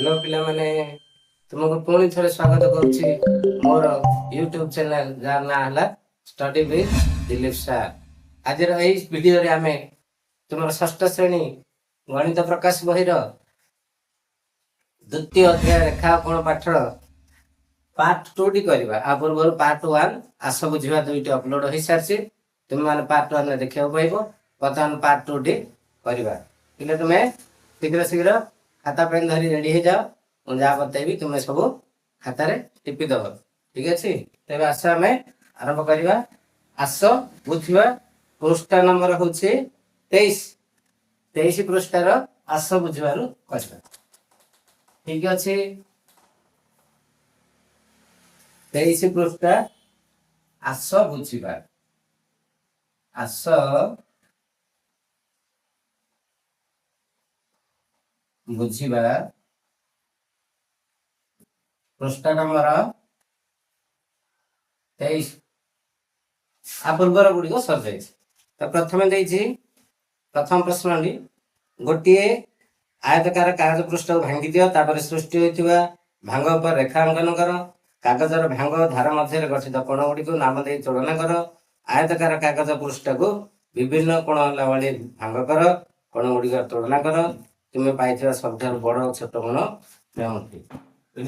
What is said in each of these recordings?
Hello पिला माने तुमको पुणी थे स्वागत करुच्ची मोर यूट्यूब चैनल जार ना हला स्टडी विथ दिलीप सार। आज वीडियो रे आमे तुम षष्ठ श्रेणी गणित प्रकाश बही द्वितीय अध्याय रेखांकन पाठर पार्ट 2 टी करबा। आ पूर्व पार्ट 1 आस बुझिबा दुईटी अपलोड हो सारछि। तुम माने पार्ट 1 देखियो पाइबो। वर्तमान पार्ट 2 टी करबा। इले तुमे शीघ्र शीघ्र खाता पेन धरी रेडी हो जाओ। मुझे जहाँ बतेबी तुम्हें सब खातार टिपी दब। ठीक अच्छे तेज आस आम आरंभ करवा। आस बुझा पृष्ठा नंबर हूँ 23 पृष्ठार आस बुझार करवा। ठीक अच्छे 23 पृष्ठा आस बुझा। आस बुझा पृष्ठा नंबर 23 आ पूर्वर गुड़िक सर जाए। तो प्रथम प्रथम प्रश्न गोटे आयतकार कागज पृष्ठ को भांगी दियो। तापर सृष्टि होइथिबा भांग पर रेखांकन कर। कागजर भांग धार मध्य गठित कोण गुड़ी को नाम दे तुलना कर। आयतकार कागज पृष्ठ को विभिन्न कोण होला वाली भांग कर। कोण गुड़ी तुलना कर। तुम्हें पाइथिबा सबठार बड़ छोट कोण केउंटी।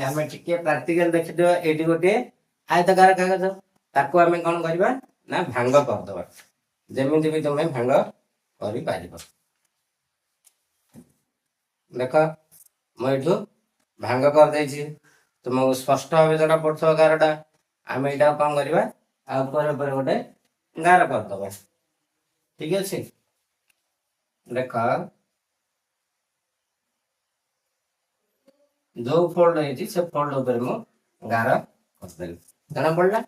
आम टिके प्रैक्टिकल देखिदेवा। एटी गोटे आयतकार कागज ताको आम कौन करवा ना भांग करदे। जमी भी तुम्हें भांग कर देख मुझे भांग कर दे। तुमको स्पष्ट भाव जोटा पड़ो गारटा आम यहाँ कौन करवा गोटे गार करदे। ठीक अच्छे देख जो फोल्ड है से फोल्ड ऊपर मु गार करदेली जना पड़ा।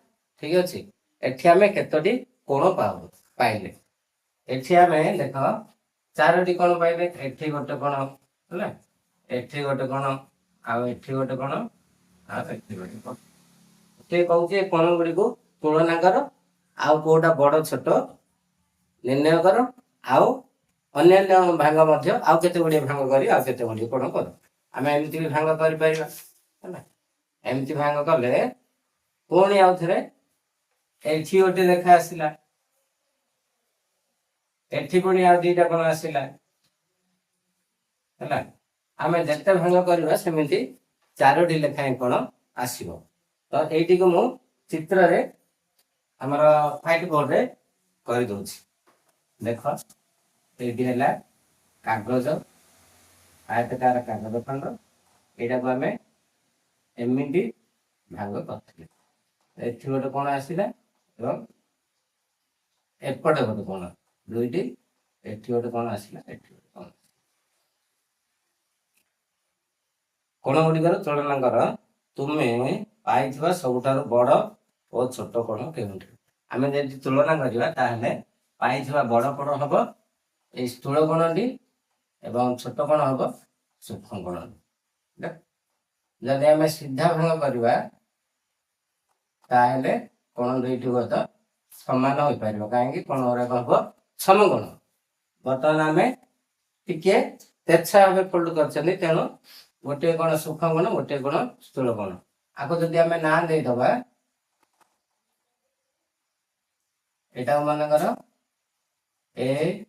ठीक अच्छे एठी आमे केतोटी कोण पाइले। एठी आमे देख चारोटी कोण पाइले। एठी गोटे कोण हैला एठी गोटे कोण आ एठी गोटे कोण आ एठी गोटे कोण। ते कहूचे कोण गुडी को तुलना कर। आउ कोटा बड़ छोट निर्णय कर। आउ अन्य भांग मध्य आउ केते गुडी भांग करी आउ केते गुडी कोण कर। आमे एमती भी भांग करि परिबा हैला। एमती भांग कले पुणी आउ थरे एठी गोटे रेखा आसिला। एठी पुणी आ दीटा कोण आसिला हैला। आमे जते भांग करबा सेमिति चारोटी लेखाएं कोण आसीबो। तो एठी को मु चित्र रे हमर व्हाइट बोर्ड रे करि दोछि। देखो एठी हैला कागज आयतकार कागज खंड एटा को आमे एमिति भांग करथिले। एठी गोटे कोण आसिला एवं एपटे गोटे कोण दुईटी एठी गोटे कोण आसिला एठी गोटे कोण। कोण गुड़िकर तुलना कर। तुम्हें पाइथिबा सबुठारु बड़ और छोट कोण केउंठी। आमे जदि तुलना करिबा ताहले पाइथिबा बड़ कोण हबो ए स्थूल कोणटी एवं छोट कोण हबो सूक्ष्म कोण। जदि आमे सीधा भांग करिबा ताहले कोण दुईटी गत समान होई परिबो। काहेकि कोण रे हबो समकोण। वर्तमान आमे टिके तेरछा भाबे फोल्ड करछनी तेनो गोटे कोण सूक्ष्म कोण गोटे कोण स्थूल कोण। आको जदि आमे ना दे दबा एटा मन कर A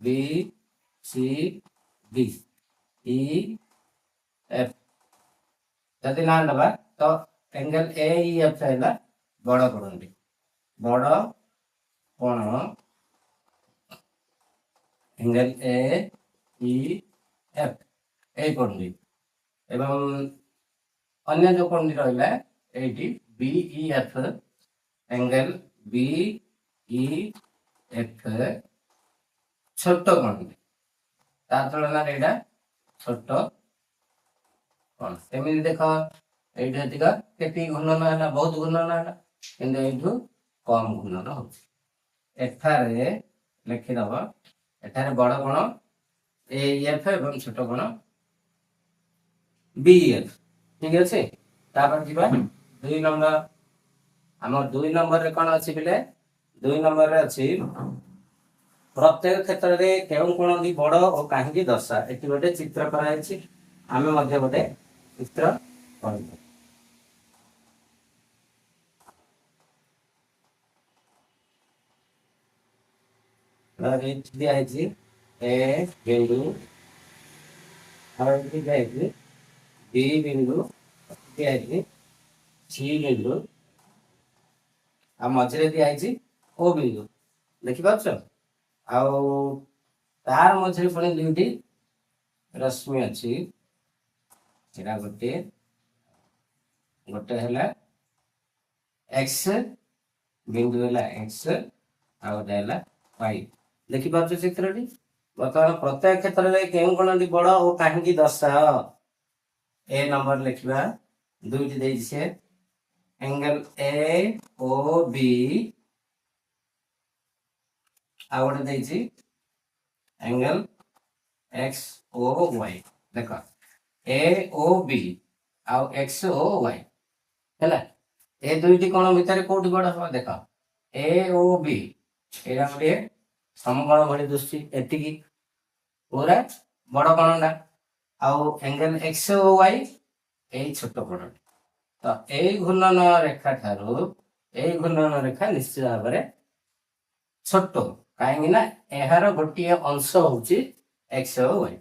B C D E F. जदि ना दबा तो एंगल ए ई एफ हैला बड़ कोणटी। बड़ कोण angle A E F A कोणटी एवं अन्य जो कोणटी रहिला एटी B E F angle B E F छोट कोणटी ता तुलना रे एटा छोट कोण। एमिति देख एठी अधिका केती घूर्णन हैला बहुत घूर्णन हैला किंतु एठू कम घूर्णन होछि। एठारे लिखि दबा एठारे बड़ कोण ए एफ एवं छोट कोण बी एफ। ठीक अछि तापर जिबा 2 नंबर। हमर 2 नंबर रे कोण अछि बिले 2 नंबर रे अछि प्रत्येक क्षेत्र रे केउं कोण दी बड़ और काहे की दर्शा। एठी गोटे चित्र कराइछि आमे मध्ये गोटे ଚିତ୍ର କରନ୍ତୁ। ଦିଆହେଇଛି ଏ ବିନ୍ଦୁ, ଆଉ ଏଠି ଦିଆହେଇଛି ବି ବିନ୍ଦୁ, ଦିଆହେଇଛି ସି ବିନ୍ଦୁ, ଆଉ ମଝିରେ ଦିଆହେଇଛି ଓ ବିନ୍ଦୁ। ଦେଖିପାରୁଛ? ଆଉ ତାର ମଝିରେ ପୁଣି ଦୁଇଟି ରଶ୍ମି ଅଛି। ସେଟା ଗୋଟେ ହେଲା ଏକ୍ସ ବିନ୍ଦୁ ହେଲା ଏକ୍ସ, ଆଉ ଗୋଟେ ହେଲା ୱାଇ। ଦେଖିପାରୁଛ ଚିତ୍ରଟି? ବର୍ତ୍ତମାନ ପ୍ରତ୍ୟେକ କ୍ଷେତ୍ରରେ କେଉଁ କୋଣଟି ବଡ ଓ କାହିଁକି ଦର୍ଶାଅ। ଏ ନମ୍ବର ଲେଖିବା। ଦୁଇଟି ଦେଇଛି ସେ एंगल ए ओ बी, ଆଉ ଗୋଟେ ଦେଇଛି एंगल एक्स ओ वाई। देखो ए ओ बी आउ एक्स ओ वाई हैला, ए दुईटी कोण भितर कोठी बड़ हो। देखो ए ओ बी एरा गोटे समकोण भली दुष्टि, एतिकी पूरा बड़ कोणटा, आउ एंगल एक्स ओ वाई ए छोट कोण। तो यही घूर्णन रेखा ठारू यही घूर्णन रेखा निश्चित भाव में छोट, कहीं यार गोटे अंश हूँ एक्स ओ वाई।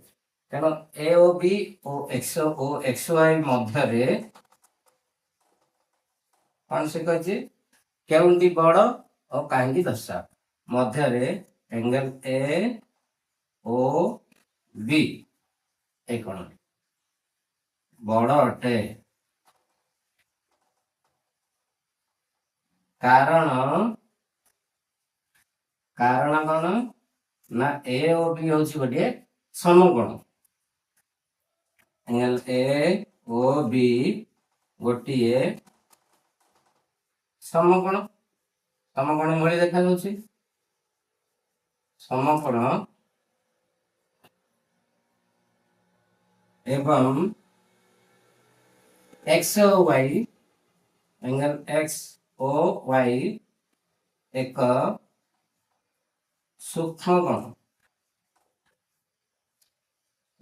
तेणु ए ओ बी और एक्स वाई मध्य कौन से कही केउंटी बड़ और कहीं दशा मध्य एंगल ए ओ बी ए कौन बड़ अटे। कारण कारण कौन ना ए ओ बी हूँ गोटे समकोण। एंगल ए ओ बी गोटे समकोण, समकोण भली देखा जाउछि। समकोण एवं X O Y angle X O Y एक सूक्ष्म कोण।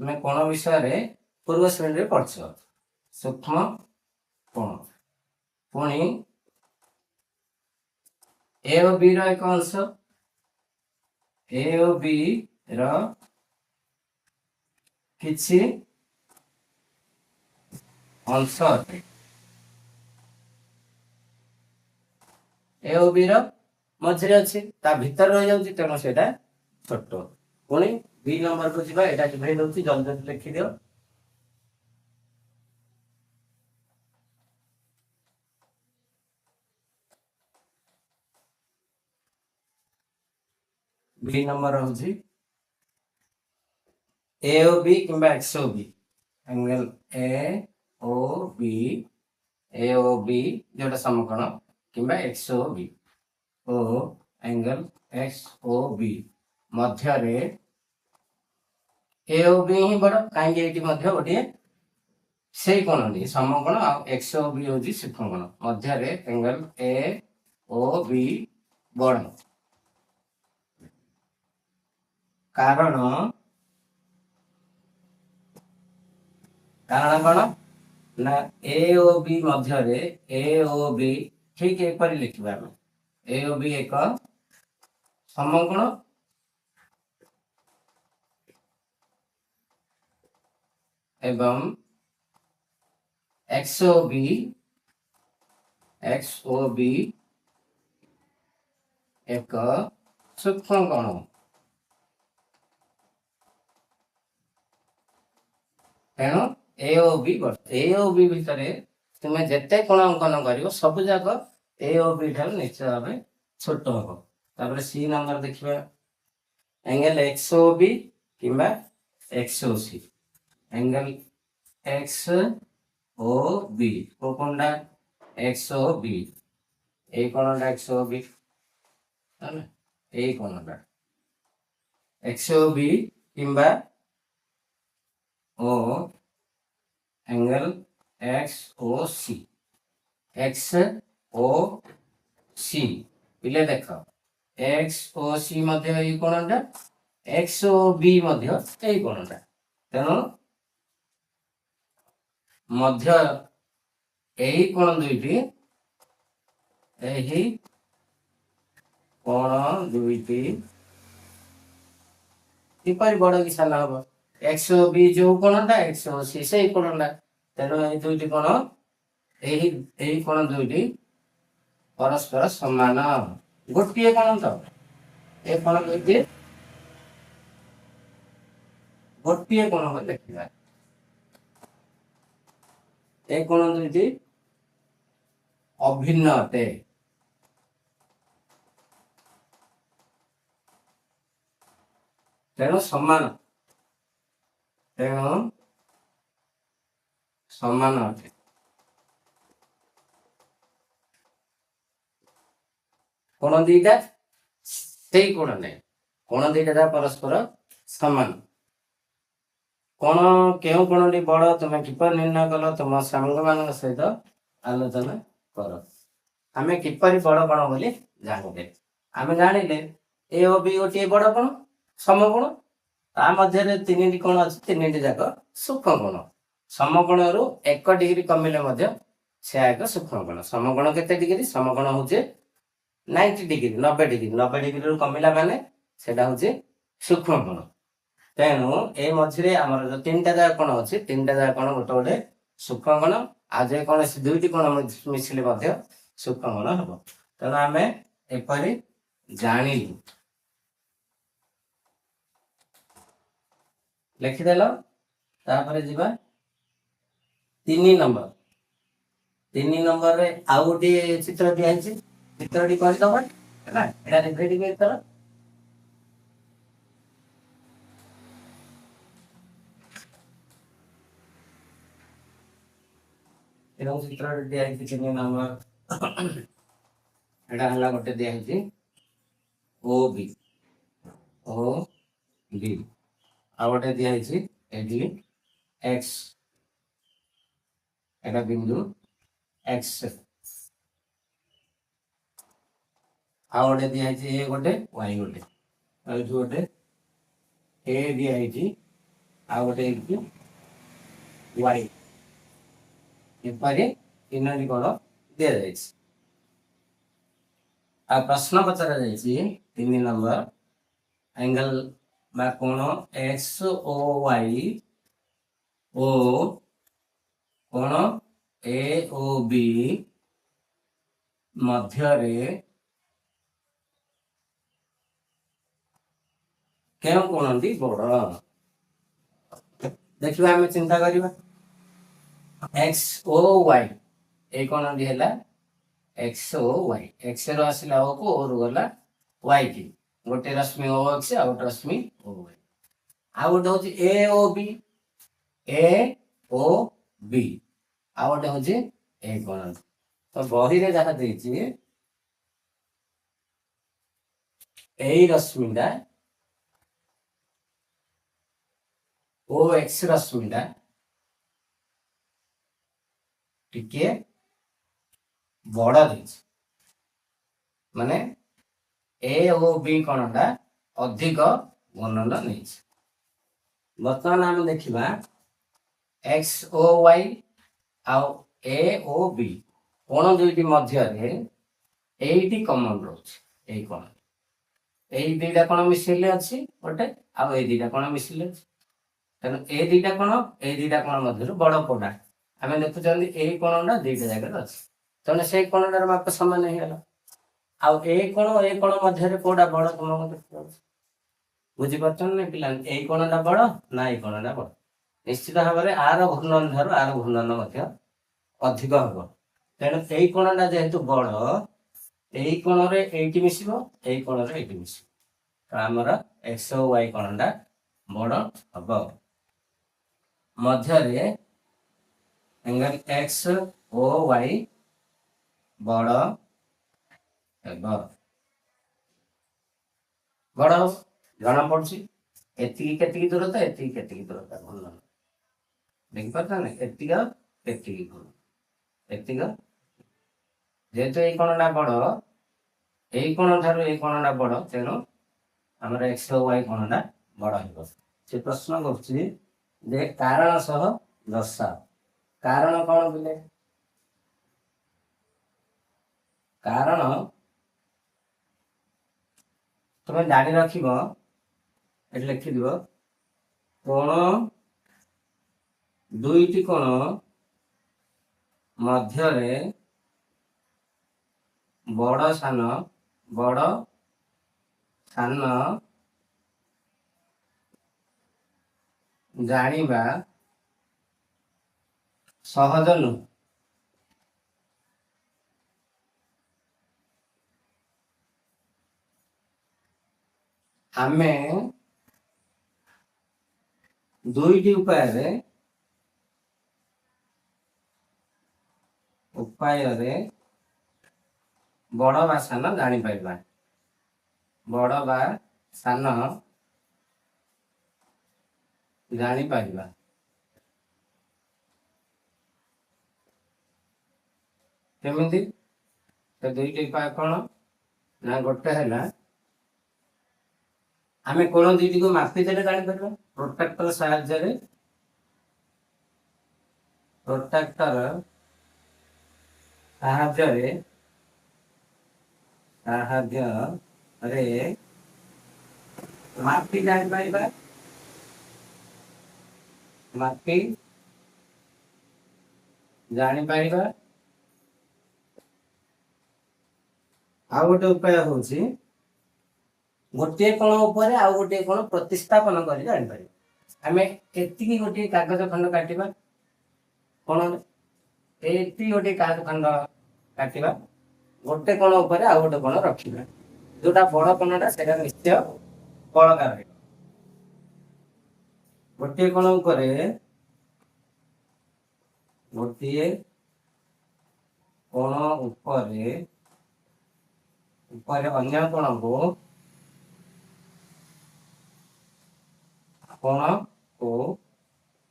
तुम्हें कोण विषय पूर्व श्रेणी पढ़ सूक्ष्म कोण। पुणी ए और बी रो एक अंश, ए और बी रो किछि अंश अटे। ए और बी रो मझिरे अच्छी ता भीतर रही जाउछि, तेणु सेटा छोट। पुणी बी नंबर को जीवा, एटा किभली दउछि जल्दी जल्दी लिखि दियो। बी नंबर हूँ ए ओ बी किंबा X O B angle A O B, A O B जोटा समकोण किंबा X O B O angle X O B मध्य ए ओ बी ही बड़, कहीं गोटे से कोण समकोण आ एक्स ओ बी हूँ सूक्ष्मकोण मध्य एंगल ए ओ बी बड़। कारण कारण कौन ना ए ओ बी मध्य ए ओ बी ठीक एपरी लिखा ए ओ बी एक समकोण एवं एक्स ओ बी एक सूक्ष्म कोण। तेणु ए ओ बी भितर तुम्हें जिते कोण अंकन कर सब जाक ए ओ बी ठार निश्चित भाव छोट हम। तापर सी नंबर देखिए एंगल एक्स ओ बी किंबा X O C angle X O B को कोणटा एक्स ओ बी ए कोणटा एक्स ओ बी ए कोणटा एक्स ओ बी किंबा O angle X O C X O C पिले देख एक्स ओ सी मध्य ये कोणटा एक्स ओ बी मध्य ये कोणटा। तेणु मध्य यही कोण दुईटी यही कोण दुईटी किपरि बड़ कि सान हम 120 जो कोणटा 180 से कोणटा तेणु ये दुईटी कोण यही कोण दुईटी परस्पर समान गोटे कोण तो ए कोण दुईटी गोटे कोण देखा ए कोण दुईटी अभिन्न अटे तेणु समान तेणु समान अटे कोण दीटा से कोण नहीं कोण दीटा परस्पर समान कोण केउ कोणटी बड़ तुम किपर निर्णय कल तुम सांग मान सहित आलोचना कर आमे किपरि बड़ कोण बोली जानिले आमे जानिले ए ओ बी गोटे बड़ कोण समकोण ता मध्य तीन कोण अच्छे तीन जाक सूक्ष्म कोण समकोण रु 1 डिग्री कमिले मध्य से एक सूक्ष्म कोण समकोण केते डिग्री समकोण होचे 90 डिग्री 90 डिग्री 90 डिग्री रु कमिला माने सेटा होचे सूक्ष्म कोण तेणु ए मझे आमर जो 3टा जाक कोण अच्छे 3टा जाक कोण गोटे गोटे सूक्ष्म कोण आज कौन दुईटी कोण मिसिले सूक्ष्म कोण हम तेणु आम एपरी जानिलु लिखिदेल तापर जीवा 3 नंबर 3 नंबर रे आउ गोटे चित्र दिया चित्रटी करदब है रेडी कर चित्र दिखाई 3 नंबर एटा गोटे दिखाई ओ बी आ गोटे दिखाई एक्स एटा बिंदु एक्स आ गोटे दिखाई ए गोटे वाई गोटे गोटे ए दिखाई आ गोटे वाई एपरी तीन कोण दि जाए प्रश्न पचरा जाइए 3 नंबर एंगल बा कोण एक्स ओ वाई ओ कोण ए ओ बी मध्य क्यों कोण बड़ देखिए आम चिंता करवा एक्स ओ वाई ए कोण है एक्स ओ वाई एक्स रो आसला ओ को ओ रु गला वाई की गोटे रश्मि ओ एक्स आ गोटे रश्मि ओ वाई आ गोटे होची ए ओ बी आ गोटे होची ए कोण तो बही रे जहा देछि ए रश्मिटा ओ एक्स रश्मिटा टिके बड़ माने ए ओ बी कोणटा अधिक घनन नहीं बर्तमान आम देखा एक्स ओ वाई आउ ए ओ बी कोण दुईटी मध्य एटी कमन रोचे कोण यही दुईटा कोण मिसिले अच्छी गोटे आउ ए दुईटा कोण मिसिले तेणु ए दुईटा कोण ए दुईटा कोण मध्य बड़ कोटा आम देखुं यही कोणटा दुईटा जगह अच्छे तेणु से कोणटार माप सामान होगा आउ ए कोण मध्य कौटा बड़ तुमको देखा बुझीपार ना पिला यही कोणटा बड़ ना ये कोणटा बड़ निश्चित भाव में आर घूर्णन ठार आर घूर्णन अधिक हम तेणु यही कोणटा जेहेतु बड़ यही कोण मिस यही कोण मिस आमर एक्स ओ वाई कोणटा बड़ हम मध्य एंगल एक्स ओ वाई बड़ बड़ जना पड़ी एति दूरता एति दूरता भूल देखिपार ना एति जेहेतु ये कोणटा बड़ यही कोण ठार ये कोणटा बड़ तेणु आमर एक्स वाई कोणटा बड़ हो प्रश्न कर कारण सह दर्शा କାରଣ କ'ଣ ବୋଲେ କାରଣ ତମେ ଜାଣି ରଖିବ, ଏଠି ଲେଖିଦିଅ କୋଣ ଦୁଇଟି କୋଣ ମଧ୍ୟରେ ବଡ଼ ସାନ ଜାଣିବା ସହଜ ନୁହେଁ। ଆମେ ଦୁଇଟି ଉପାୟରେ ବଡ଼ ବା ସାନ ଜାଣିପାରିବା। ବଡ଼ ବା ସାନ ଜାଣିପାରିବା। କେମିତି? ସେ ଦୁଇଟି ଉପାୟ କ'ଣ ନା, ଗୋଟେ ହେଲା ଆମେ କୋଣ ଦୁଇଟିକୁ ମାପିଦେଲେ ଜାଣିପାରିବା। ପ୍ରୋଟ୍ରାକ୍ଟର ସାହାଯ୍ୟରେ ମାପି ଜାଣିପାରିବା। ଆଉ ଗୋଟେ ଉପାୟ ହଉଛି ଗୋଟିଏ କୋଣ ଉପରେ ଆଉ ଗୋଟିଏ କୋଣ ପ୍ରତିସ୍ଥାପନ କରି ଜାଣିପାରିବା। ଆମେ ଏତିକି ଗୋଟିଏ କାଗଜ ଖଣ୍ଡ କାଟିବା, କୋଣରେ ଏତିକି ଗୋଟିଏ କାଗଜ ଖଣ୍ଡ କାଟିବା, ଗୋଟେ କୋଣ ଉପରେ ଆଉ ଗୋଟେ କୋଣ ରଖିବା। ଯୋଉଟା ବଡ଼ କୋଣଟା ସେଇଟା ନିଶ୍ଚୟ ବଳକା ରହିବ। ଗୋଟିଏ କୋଣ ଉପରେ ଅନ୍ୟ କୋଣକୁ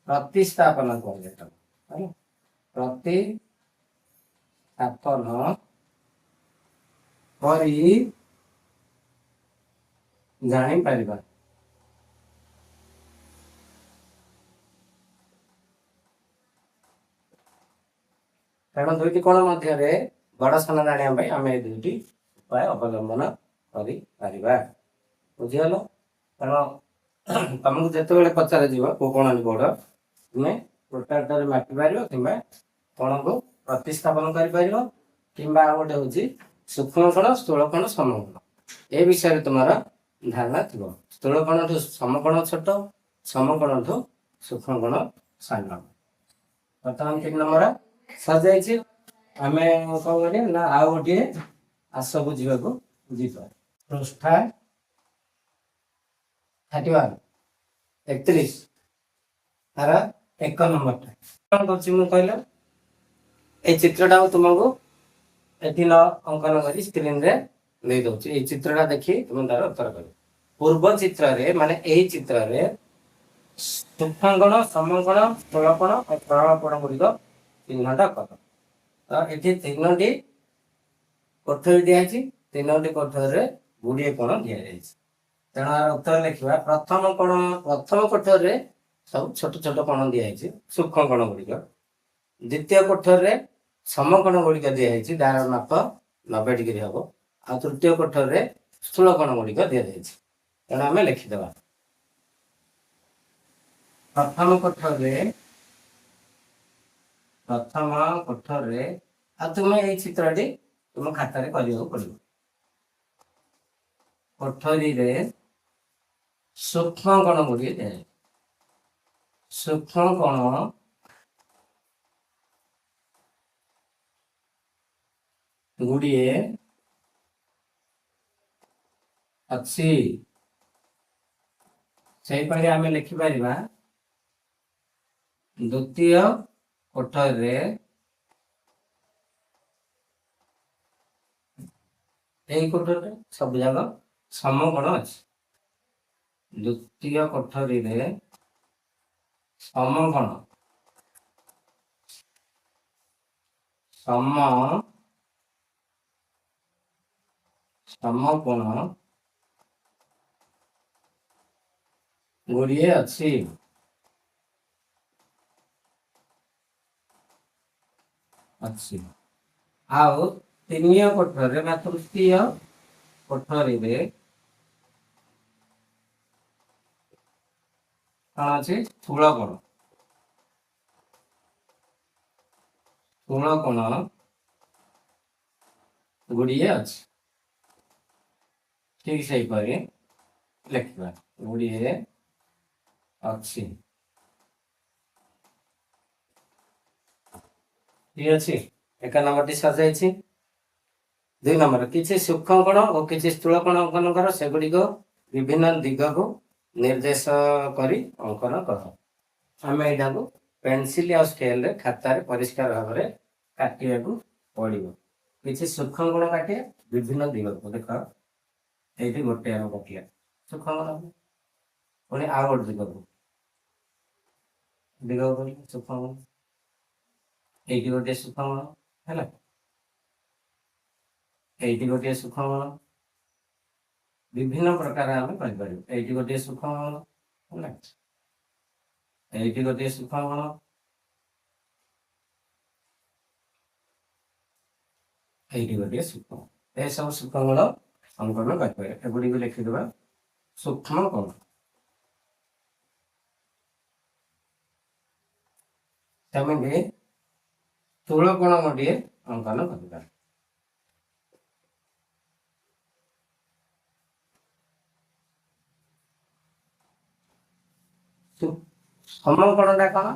ପ୍ରତିସ୍ଥାପନ କରି ଜାଣିପାରିବା। କାରଣ ଦୁଇଟି କୋଣ ମଧ୍ୟରେ ବଡ଼ ସାନ ଜାଣିବା ପାଇଁ ଆମେ এই ଦୁଇଟି ଉପାୟ ଅବଲମ୍ବନ କରିପାରିବା। ବୁଝିଗଲ? କାରଣ ତମକୁ ଯେତେବେଳେ ପଚରାଯିବ କୋଉ କୋଣ ବଡ଼, ତୁମେ ପ୍ରୋଟ୍ରାକ୍ଟରରେ ମାପି ପାରିବ କିମ୍ବା କୋଣକୁ ପ୍ରତିସ୍ଥାପନ କରିପାରିବ, କିମ୍ବା ଆଉ ଗୋଟେ ହଉଛି ସୂକ୍ଷ୍ମ କୋଣ, ସ୍ଥୂଳ କୋଣ, ସମକୋଣ। ଏ ବିଷୟରେ ତୁମର ଧାରଣା ଥିବ। ସ୍ଥୂଳ କୋଣଠୁ ସମକୋଣ ଛୋଟ, ସମକୋଣଠୁ ସୂକ୍ଷ୍ମ କୋଣ ସାନ। ବର୍ତ୍ତମାନ 3 ନମ୍ବର ସରିଯାଇଛି। ଆମେ କ'ଣ କରିବା ନା ଆଉ ଗୋଟିଏ ଆସ ବୁଝିବାକୁ ଯିବା। ପୃଷ୍ଠା 31 ତାର 1 ନମ୍ବରଟା କ'ଣ କରୁଛି ମୁଁ କହିଲ, এই ଚିତ୍ରଟାକୁ ତୁମକୁ ଏଠି ଅଙ୍କନ କରି ସ୍କ୍ରିନରେ ଦେଇ ଦଉଛି। এই ଚିତ୍ରଟା ଦେଖି ତୁମେ ତାର ଉତ୍ତର କରିବ। ପୂର୍ବ ଚିତ୍ରରେ ମାନେ ଏହି ଚିତ୍ରରେ ସୂକ୍ଷ୍ମକୋଣ, ସମକୋଣ, ସ୍ଥୂଳକୋଣ ଓ ପ୍ରଳକୋଣ ଗୁଡ଼ିକ ଚିହ୍ନଟ କର। ତ ଏଠି 3ଟି କୋଠରୀ ଦିଆଯାଇଛି। 3ଟି କୋଠରୀରେ ଗୁଡ଼ିଏ କୋଣ ଦିଆଯାଇଛି। ତେଣୁ ଆର ଉତ୍ତର ଲେଖିବା। ପ୍ରଥମ କୋଠରୀରେ ସବୁ ଛୋଟ ଛୋଟ କୋଣ ଦିଆଯାଇଛି, ସୂକ୍ଷ୍ମ କୋଣ ଗୁଡ଼ିକ। ଦ୍ୱିତୀୟ କୋଠରୀରେ ସମକୋଣ ଗୁଡ଼ିକ ଦିଆଯାଇଛି, ଯାହାର ମାପ 90 ଡିଗ୍ରୀ ହବ। ଆଉ ତୃତୀୟ କୋଠରୀରେ ସ୍ଥୂଳ କୋଣ ଗୁଡ଼ିକ ଦିଆଯାଇଛି। ତେଣୁ ଆମେ ଲେଖିଦେବା। ପ୍ରଥମ କୋଠରୀରେ ଆଉ ତୁମେ ଏଇ ଚିତ୍ରଟି ତୁମ ଖାତାରେ କରିବାକୁ ପଡ଼ିବ। କୋଠରୀରେ ସୂକ୍ଷ୍ମ କୋଣ ଗୁଡ଼ିଏ ଦିଆଯାଇଛି। ସୂକ୍ଷ୍ମ କୋଣ ଗୁଡ଼ିଏ ଅଛି। ସେହିପରି ଆମେ ଲେଖିପାରିବା ଦ୍ୱିତୀୟ କୋଠରୀରେ এই କୋଠରୀରେ ସବୁ ଯାକ ସମକୋଣ ଅଛି। ଦ୍ୱିତୀୟ କୋଠରୀରେ ସମକୋଣ ଗୁଡ଼ିଏ ଅଛି। ଅଛି। ଆଉ ତିନିୟ କୋଠରୀରେ ବା ତୃତୀୟ କୋଠରୀରେ କଣ ଅଛି? স্থୂଳ କୋଣ ଗୁଡ଼ିଏ ଅଛି। ଠିକ ସେହିପରି ଲେଖିବା, ଗୁଡ଼ିଏ ଅଛି। ଠିକ ଅଛି, ଏକ ନମ୍ବରଟି ସଜାଇଛି। 2 ନମ୍ବର, କିଛି ସୂକ୍ଷ୍ମ କୋଣ ଓ କିଛି ସ୍ଥୂଳ କୋଣ ଅଙ୍କନ କର, ସେଗୁଡ଼ିକ ବିଭିନ୍ନ ଦିଗକୁ ନିର୍ଦ୍ଦେଶ କରି ଅଙ୍କନ କର। ଆମେ ଏଇଟାକୁ ପେନସିଲ ଆଉ ସ୍କେଲରେ ଖାତାରେ ପରିଷ୍କାର ଭାବରେ କାଟିବାକୁ ପଡ଼ିବ। କିଛି ସୂକ୍ଷ୍ମ କୋଣ କାଟିବା ବିଭିନ୍ନ ଦିଗକୁ, ଦେଖ ଏଇଠି ଗୋଟେ ଆମେ କାଟିବା ସୂକ୍ଷ୍ମ କୋଣ, ପୁଣି ଆଉ ଗୋଟେ ଦିଗକୁ ସୂକ୍ଷ୍ମ କୋଣ, এইটি গোଟିଏ ସୂକ୍ଷ୍ମ କୋଣ ହେଲା, এইଟି ଗୋଟିଏ ସୂକ୍ଷ୍ମ କୋଣ, ବିଭିନ୍ନ ପ୍ରକାର ଆମେ କରିପାରିବୁ। এইଟି ଗୋଟିଏ ସୂକ୍ଷ୍ମ କୋଣ ହେଲା, এইଟି ଗୋଟିଏ ସୂକ୍ଷ୍ମ କୋଣ, এইଟି ଗୋଟିଏ ସୂକ୍ଷ୍ମ। ଏସବୁ ସୂକ୍ଷ୍ମ କୋଣ ଅଙ୍କନ କରିପାରିବା। ଏଗୁଡ଼ିକୁ ଲେଖିଦେବା ସୂକ୍ଷ୍ମ କୋଣ। ସେମିତି ସ୍ଥୂଳ କୋଣ ଗୋଟିଏ ଅଙ୍କନ କରିବା। ସମକୋଣଟା କଣ?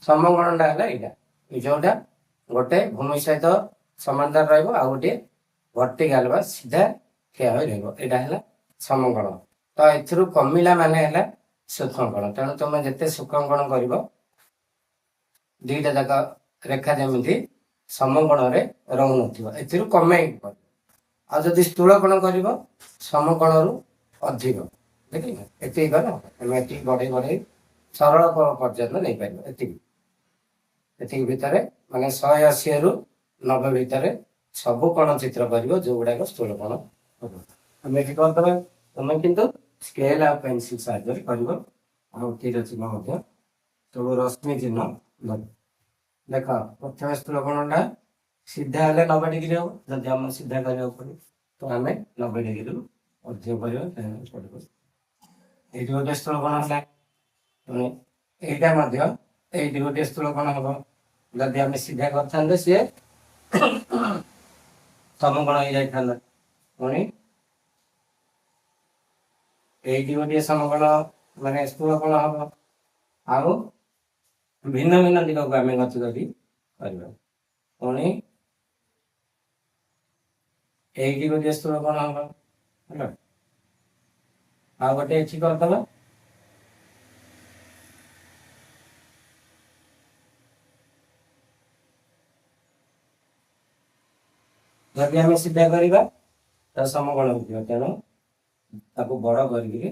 ସମକୋଣଟା ହେଲା ଏଇଟା, ଯୋଉଟା ଗୋଟେ ଭୂମି ସହିତ ସମାନ୍ତର ରହିବ, ଆଉ ଗୋଟେ ଭର୍ଟିକାଲ ବା ସିଧା ଠିଆ ହୋଇ ରହିବ, ଏଇଟା ହେଲା ସମକୋଣ। ତ ଏଥିରୁ କମିଲା ମାନେ ହେଲା ସୂକ୍ଷ୍ମ କୋଣ। ତେଣୁ ତମେ ଯେତେ ସୂକ୍ଷ୍ମ କୋଣ କରିବ, ଦିଟା ଯାକ ରେଖା ଯେମିତି ସମକୋଣରେ ରହୁନଥିବ, ଏଥିରୁ କମେଇକି କରିବ। ଆଉ ଯଦି ସ୍ଥୂଳ କୋଣ କରିବ, ସମକୋଣରୁ ଅଧିକ, ଦେଖିଲେ ଏତିକି କର, ଆମେ ଏତିକି ବଢେଇ ବଢେଇ ସରଳ ପର୍ଯ୍ୟନ୍ତ ନେଇପାରିବ। ଏତିକି ଭିତରେ ମାନେ 180ରୁ 90 ଭିତରେ ସବୁ କୋଣ ଚିତ୍ର କରିବ, ଯୋଉଗୁଡାକ ସ୍ଥୂଳ କୋଣ ହବ। ଆମେ ଏଠି କରିଦେବା, ତମେ କିନ୍ତୁ ସ୍କେଲ ଆଉ ପେନସିଲ ସାହାଯ୍ୟରେ କରିବ। ଆଉ ତୀର ଚିହ୍ନ ମଧ୍ୟ ସବୁ ରଶ୍ମି ଚିହ୍ନ ଦେଖ। ପ୍ରଥମେ ସ୍ଥୂଳ କୋଣଟା ସିଧା ହେଲେ 90 ଡିଗ୍ରୀ ହବ, ଯଦି ଆମେ ସିଧା କରିବାକୁ ପଡିବ ତ ଆମେ 90 ଡିଗ୍ରୀରୁ ଅଧିକ କରିବା ପଡିବ। ଏଇଠି ଗୋଟେ ସ୍ଥୂଳ କୋଣ ହେଲା, এইটা ମଧ୍ୟ এইটি ଗୋଟିଏ ସ୍ଥୂଳ କୋଣ ହବ। ଯଦି ଆମେ ସିଧା କରିଥାନ୍ତେ ସିଏ ସମକୋଣ ହେଇଯାଇଥାନ୍ତା। ପୁଣି এইଟି ଗୋଟିଏ ସମକୋଣ ମାନେ ସ୍ଥୂଳ କୋଣ ହବ। ଆଉ ଭିନ୍ନ ଭିନ୍ନ ଦିଗକୁ ଆମେ ଗତି କରି କରିବା। ପୁଣି এইଟି ଗୋଟିଏ ସ୍ଥୂଳ କୋଣ ହବ ହେଲା, ଆଉ ଗୋଟେ ଏଠି କରିଦେବା। ଯଦି ଆମେ ସିଧା କରିବା ତ ସମକୋଣ ହେଇଯିବ, ତେଣୁ ତାକୁ ବଡ କରିକି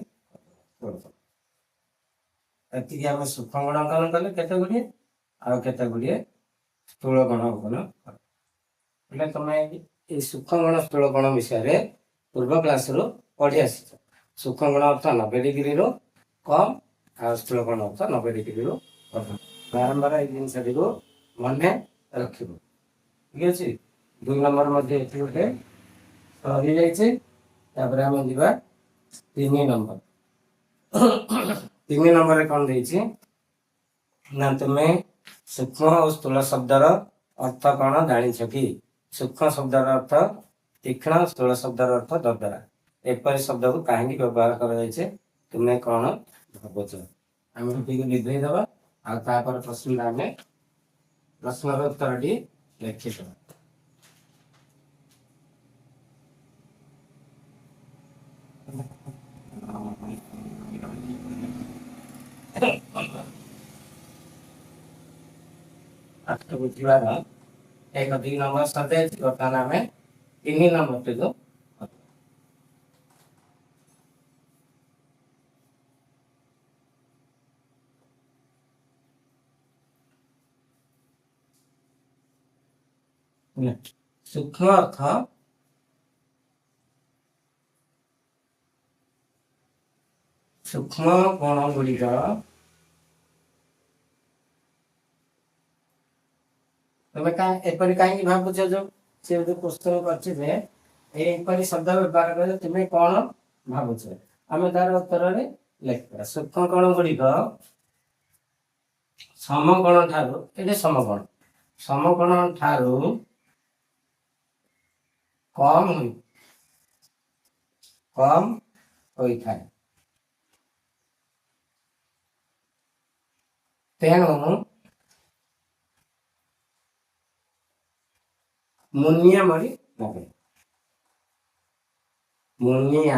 ଏତିକି ଆମେ ସୂକ୍ଷ୍ମ କୋଣ ଅଙ୍କନ କଲେ କେତେ ଗୁଡ଼ିଏ, ଆଉ କେତେ ଗୁଡ଼ିଏ ସ୍ଥୂଳ କୋଣ ଅଙ୍କନ ହେଲେ। ତମେ ଏଇ ସୂକ୍ଷ୍ମ କୋଣ ସ୍ଥୂଳ କୋଣ ବିଷୟରେ ପୂର୍ବ କ୍ଲାସରୁ ପଢି ଆସିଛ। ସୂକ୍ଷ୍ମ କୋଣ ଅର୍ଥ 90 ଡିଗ୍ରୀରୁ କମ୍, ଆଉ ସ୍ଥୂଳ କୋଣ ଅର୍ଥ 90 ଡିଗ୍ରୀରୁ ଅଧିକ। ବାରମ୍ବାର ଏଇ ଜିନିଷଟିକୁ ମନେ ରଖିବ, ଠିକ ଅଛି। 2 ନମ୍ବର ମଧ୍ୟ ଏଠି ଗୋଟେ ସରିଯାଇଛି। ତାପରେ ଆମେ ଯିବା 3 ନମ୍ବର। 3 ନମ୍ବରରେ କଣ ଦେଇଛି ନା, ତୁମେ ସୂକ୍ଷ୍ମ ଓ ସ୍ଥୂଳ ଶବ୍ଦର ଅର୍ଥ କଣ ଜାଣିଛ କି? ସୂକ୍ଷ୍ମ ଶବ୍ଦର ଅର୍ଥ ତୀକ୍ଷ୍ଣ, ସ୍ଥୂଳ ଶବ୍ଦର ଅର୍ଥ ଦରଦରା। ଏପରି ଶବ୍ଦକୁ କାହିଁକି ବ୍ୟବହାର କରାଯାଇଛି, ତୁମେ କଣ ଭାବୁଛ? ଆମେ ଏଠିକୁ ଲିଭେଇ ଦେବା, ଆଉ ତାପରେ ପ୍ରଶ୍ନର ଉତ୍ତରଟି ଲେଖିଦେବା। ବୁଝିବାର 1, 2 ନମ୍ବର ସରିଯାଇଛି। ବର୍ତ୍ତମାନ ଆମେ 3 ନମ୍ବରଟିକୁ ସୂକ୍ଷ୍ମ ଅର୍ଥ ସୂକ୍ଷ୍ମ କୋଣ ଗୁଡ଼ିକ तुम्हें कहीं भावुच जो सी जो क्वेश्चन कर शब्द व्यवहार कर तुम्हें कौन भावुच आम तार उत्तर में लिखा सूक्ष्म कण गुड़िक समकोण ठारू ये समकोण ठारू कम होता है तेणु मुनिया मरी लगे मुनिया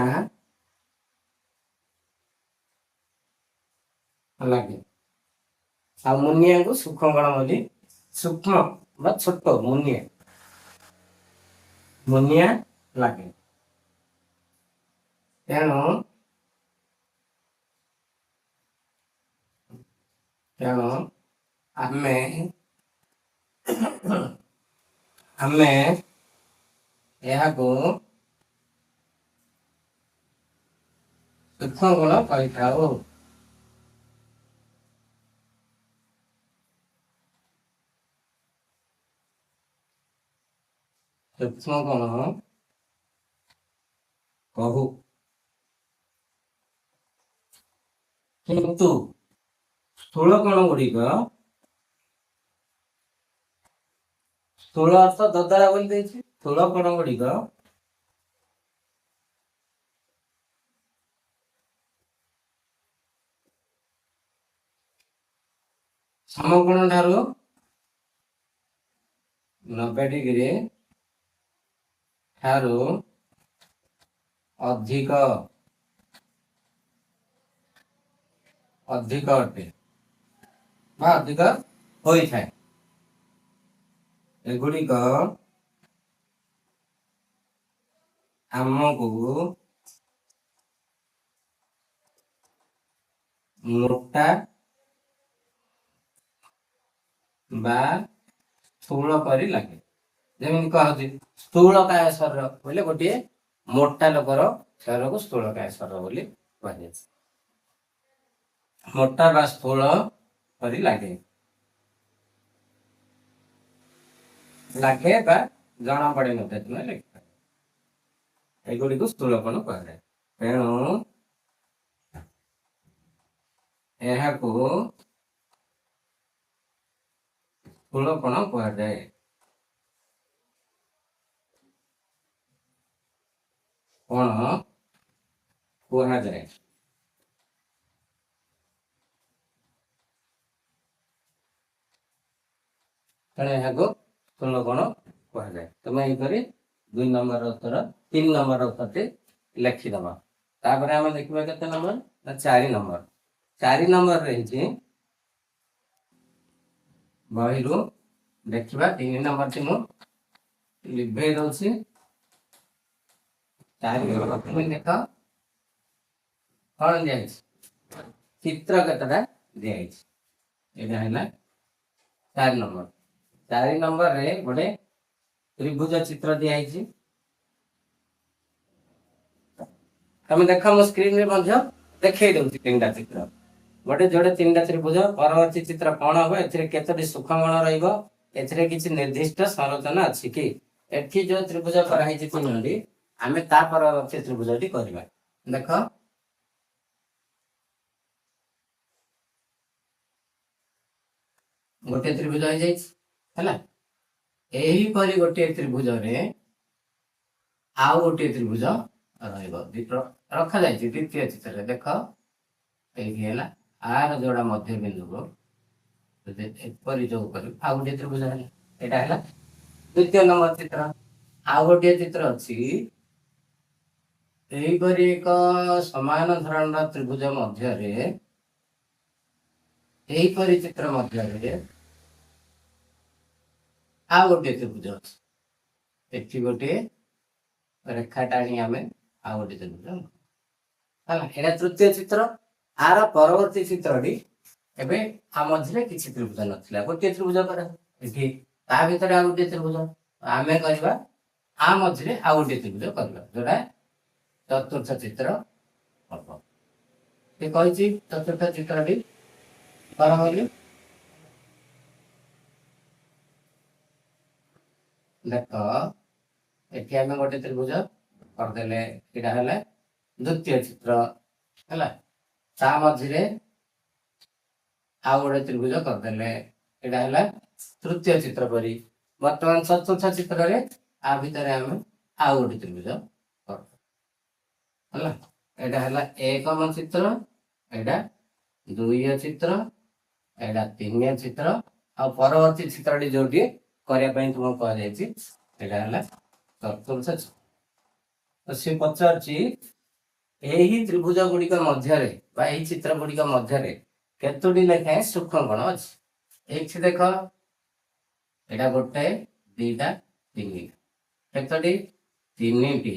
लगे आ मुनिया को सूक्ष्म कण बोली सूक्ष्म बा छोट मुनिया लगे तेणु तेणु आमे आमे यहाँ को सूक्ष्म गुण कही सूक्ष्म गुण कहू किंतु स्थूल कण गुड़िक स्थूल अर्थ ददरा बोली स्थूल कण गुड़िक समकोण ठारू 90 डिग्री ठारू अधिक अधिक अटे अधिक होता है एगुड़िक आमको मोटा बा स्थूल करी लगे जमी कहते स्थूल काय शरीर बोले गोटे मोटा लोकर शरीर को स्थूल काय शरीर बोली कह मोटा बा स्थूल करी लगे लगे बा जना पड़े नते तुम्हें लिख एगुड़ी को स्थूल कण कह तेणु यह को स्थूल कण कह कौन कह जाए यहाँ को स्थूल कण कह जाए तुम्हें यही 2 नंबर उत्तर 3 नंबर उत्तर लिखिदब तापर आम देखा के नंबर 4 नंबर 4 नंबर रही बही रू देखा 3 नंबर टी मुझे लिभे दूसरी 4 नंबर देख कौन दिखाई चित्र कतटा दिखाई 4 नंबर 4 नंबर रे गोटे त्रिभुज चित्र दिखाई तुम देख मो स्क्रीन में देखे दे 3टा चित्र गोटे जोड़े 3टा त्रिभुज परवर्ती चित्र कौन हम एतोटी सूक्ष्मगण रही निर्दिष्ट संरचना अच्छी कि एठी जो त्रिभुज कराई 3टी आम ता परवर्ती त्रिभुजटी करवा देख गोटे त्रिभुज हो जाए यहीपरि गोटे त्रिभुज आउ गोटे त्रिभुज रखा जाए द्वितीय चित्र देख ये आर जोड़ा मध्य बिंदु को एपरी जो आउ गोटे त्रिभुज है द्वितीय नंबर चित्र आउ गोटे चित्र अच्छी एक समान धरण त्रिभुज मध्य चित्र मध्य आ गोटे त्रिभुज अच्छी गोटे रेखा टाणी आम आ गोटे त्रिभुज है तृतीय चित्र आर परवर्ती चित्रटी एवं आ मझे किसी त्रिभुज ना गोटे त्रिभुज कर भर आ गोटे त्रिभुज आम करवा आ मझे आ गोटे त्रिभुज करवा जोड़ा चतुर्थ चित्र हम कही चतुर्थ चित्रटी कर देख एठी आमे गोटे त्रिभुज करदेले एटा हला द्वितीय चित्र हला ता मझिरे आ गोटे त्रिभुज करदेले एटा हला तृतीय चित्र परी वर्तमान चतुर्थ चित्र रे आ भितरे आमे आ गोटे त्रिभुज कर हला एटा हला एकम चित्र एटा दुईय चित्र एटा तीन चित्र आ परवर्ती चित्रटी जोटी करिया पई तुम कह जायछि एटा हला चतुर्थ चित्र तो से पचारछि एही त्रिभुज गुड़िक मध्य बा एही चित्र गुड़िक मध्य केतोटी लेखाएं सूक्ष्मकोण अछि एक देख एटा गोटे दीटा तीन केतोटी तीनटी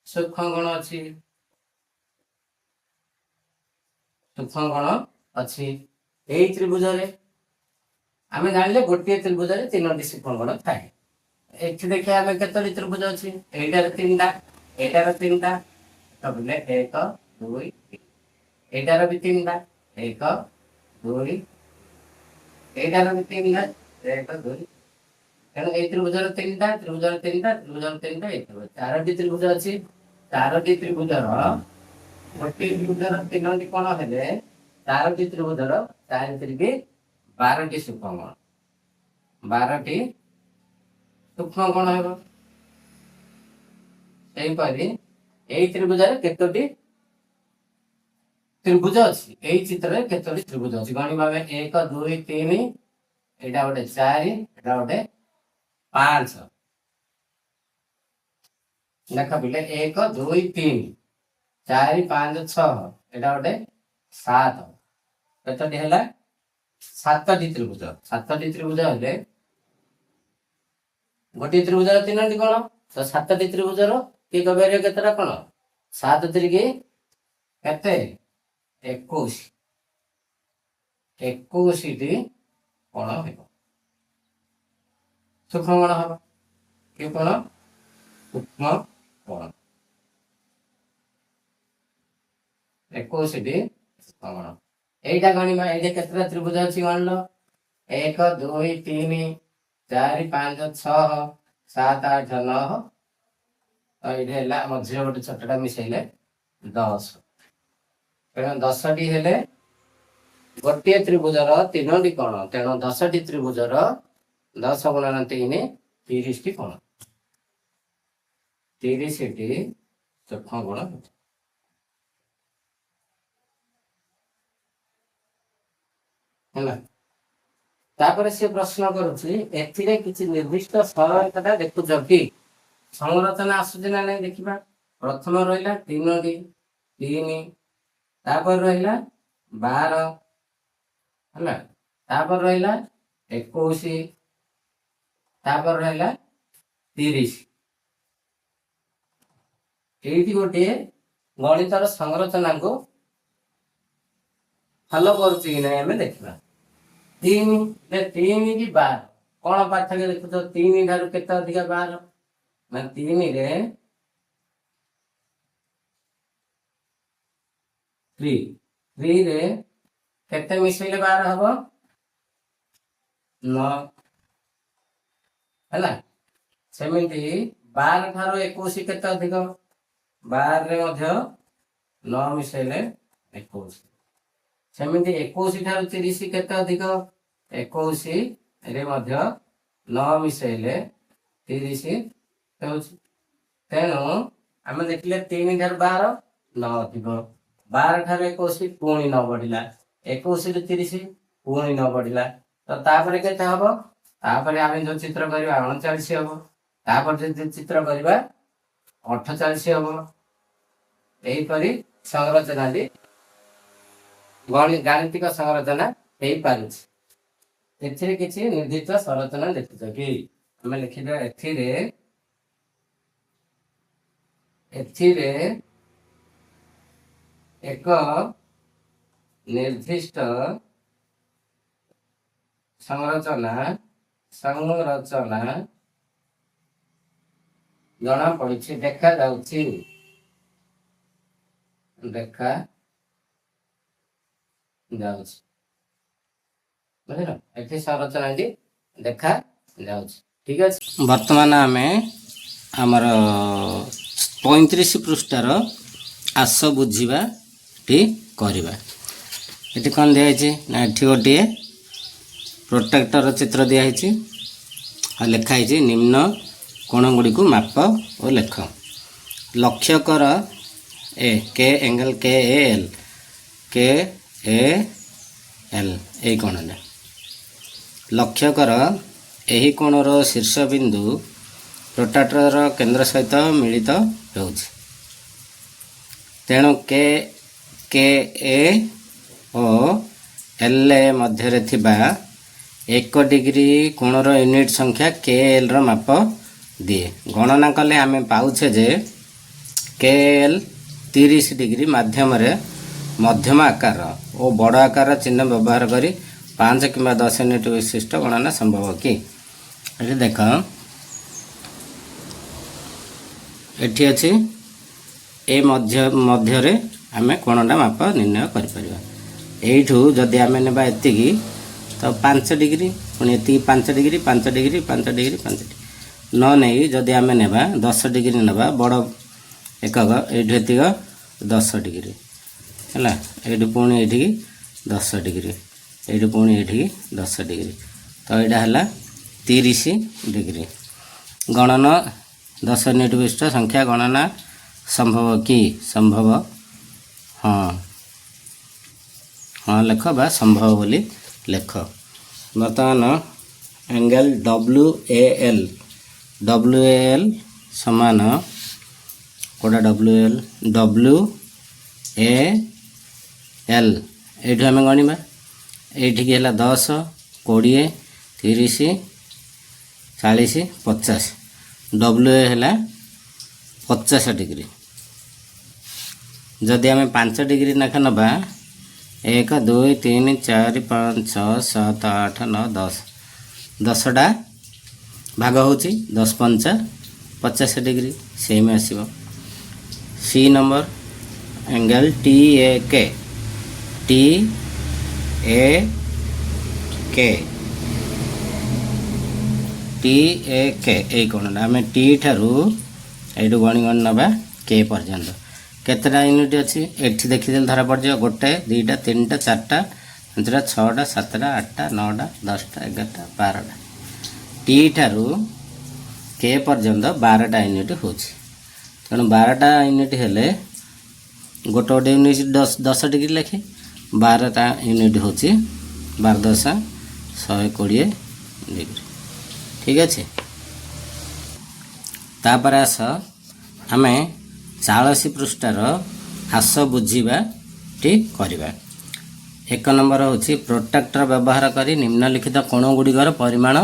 सूक्ष्मकोण अछि सूक्ष्मकोण अछि एही त्रिभुज रे आमे जानले गोटे त्रिभुज रे तीनटी सूक्ष्मकोण थाए एक देखिए आमे केतोटी त्रिभुज अछि एटार तीनटा एटार तीनटा तो बोले एक दुई एटार भी तीनटा एक दुई एटार भी तीनटा एक दुई तेणु ए त्रिभुजर तीनटा त्रिभुजर तीनटा त्रिभुजर तीनटा एक चारोटी त्रिभुज अछि चारोटी त्रिभुजर गोटे त्रिभुजर तीनटी कोण हेले चारोटी त्रिभुजर चारि त्रिके 12टी सूक्ष्मकोण 12टी सूक्ष्मकोण हेबो सेही परि एई त्रिभुज रे केतोटी त्रिभुज अछि एई चित्र रे केतोटी त्रिभुज अछि गणी भाबे 1 2 3 एटा गोटे 4 एटा गोटे 5 देखा बिले 1 2 3 4 5 6 एटा गोटे 7 केतोटी हैला 7टी त्रिभुज हेले गोटे त्रिभुज रे तीनटी कोण तो 7टी त्रिभुज रो की कबेरे केतरा कोण 7 त्रिके केते 21 टी कोण हेबो सूक्ष्मकोण हेबो की कोण सूक्ष्मकोण 21 टी सूक्ष्मकोण एटा गणिमा एजे केतरा त्रिभुज अछि गणलो 1 2 3 4 5 6 7 8 9 ये मझे गोटे छोटा मिसेले 10 तेणु 10टी हेले गोटे त्रिभुजर तीनोटी कोण तेणु 10टी त्रिभुजर 10 गुणन 3 30टी कोण 30टी सूक्ष्मकोण है तापर से प्रश्न करुछि एथिरे किछि निर्दिष्ट सरलता देखुछ कि संरचना आसुछि ना नहीं देखिबा प्रथम रहिला तीनोटी 3 तापर रहिला 12 हला तापर रहिला 21 तापर रहिला 30 एठी गोटे गणितर संरचना को फॉलो करूछि कि नहीं हमें देखिबा 3 की 12 कौन पार्थक्य देखुछ 3 ठारू केते अधिक 12 मैं 3 रे 3 रे केते मिसैले 12 हबो 9 हैला सेमिति 12 ठारू 21 केते अधिक 12 रे मध्य 9 मिसैले 21 सेमिति 21 ठारू 30 केते अधिक 21 रे मध्य 9 मिसैले 30 हेउछि तेणु आमे देखिले 3 ठारू 12 9 अधिक 12 ठारू 21 पुणी 9 बढ़िला 21 रे 30 पुणी 9 बढ़िला तो तापर केते हबो तापर आमे जो चित्र करबा 39 हबो तापर जे चित्र करबा 48 हबो एही परी संरचना दी गाणितिक संरचना हे पारुछि एथिरे किछि निर्दिष्ट संरचना देखुछ कि हमें लिखिबा एथिरे एक निर्दिष्ट संरचना जना पड़िछि देखा जाउछि बुझल एठी संरचना देखा जाउछि ठीक है। वर्तमान आम आमर 35 पृष्ठार आस बुझा टी करवा। ये कौन दिखाई ना ये गोटे प्रोटेक्टर चित्र दिखाई लिखाई निम्न कोण गुड़ी को माप और लेख। लक्ष्य कर ए के एंगल के ए एल यही कोण लक्ष्य कर यही कोणर शीर्ष बिंदु प्रोट्रैक्टर केंद्र सहित मिलित होउछि। तेणु के ए और एल मध्य थिबा 1 डिग्री कोणर यूनिट संख्या के एल रो माप दिए। गणना कले आमे पाउछे जे के एल 30 डिग्री माध्यम रे मध्यम आकार और बड़ आकार चिन्ह व्यवहार करी 5 किंवा 10 यूनिट विशिष्ट गणना संभव कि। ये देख एठी अछि ए मध्य रे आमे कोणटा माप निर्णय करि परिबा। एठू जदि आमे नेबा एतिकी तो 5 डिग्री पुणी एतिकी 5 डिग्री 5 डिग्री 5 डिग्री 5 डिग्री न नहीं जदि आमे नेबा 10 डिग्री नेबा बड़ एकक एठू एतिक 10 डिग्री है। एठू पुणी एठी 10 डिग्री एठू पुणी एठी 10 डिग्री तो यहाँ है 30 डिग्री। गणना 10 यूनिट विशिष्ट संख्या गणना संभव कि संभव हाँ हाँ लेख बा संभव बोली लेख। बर्तमान एंगल डब्ल्यू एल समान कोड़ा डब्ल्यू ए एल ये आम गणवा ये है 10 20 30 40 50 डब्ल्यू है 50 डिग्री। जदि आम 5 डिग्री नाखा नवा 1 2 3 4 5 6 7 8 9 10 10टा भाग होची 10 5 50 डिग्री सेम आसीबो। सी नंबर एंगल टी ए के यही कोण आम टी ठारू यू गणी गणी नवा के पर्यंत केतटा यूनिट अच्छी एठी देखीदे धरा पड़ जाए 1 2 3 4 5 6 7 8 9 10 11 12 टी ठारू के पर्यंत 12टा यूनिट हो। तेणु 12टा यूनिट हेले गोटे गोटे यूनिट 10 डिग्री लेखे 12टा यूनिट हो 12 10 120 डिग्री। ठीक अच्छे। तापर आस आम 40 पृष्ठार आस बुझा टी करवा। 1 नंबर हूँ प्रोट्रैक्टर व्यवहार करी निम्नलिखित कोण गुड़िकर परिमाण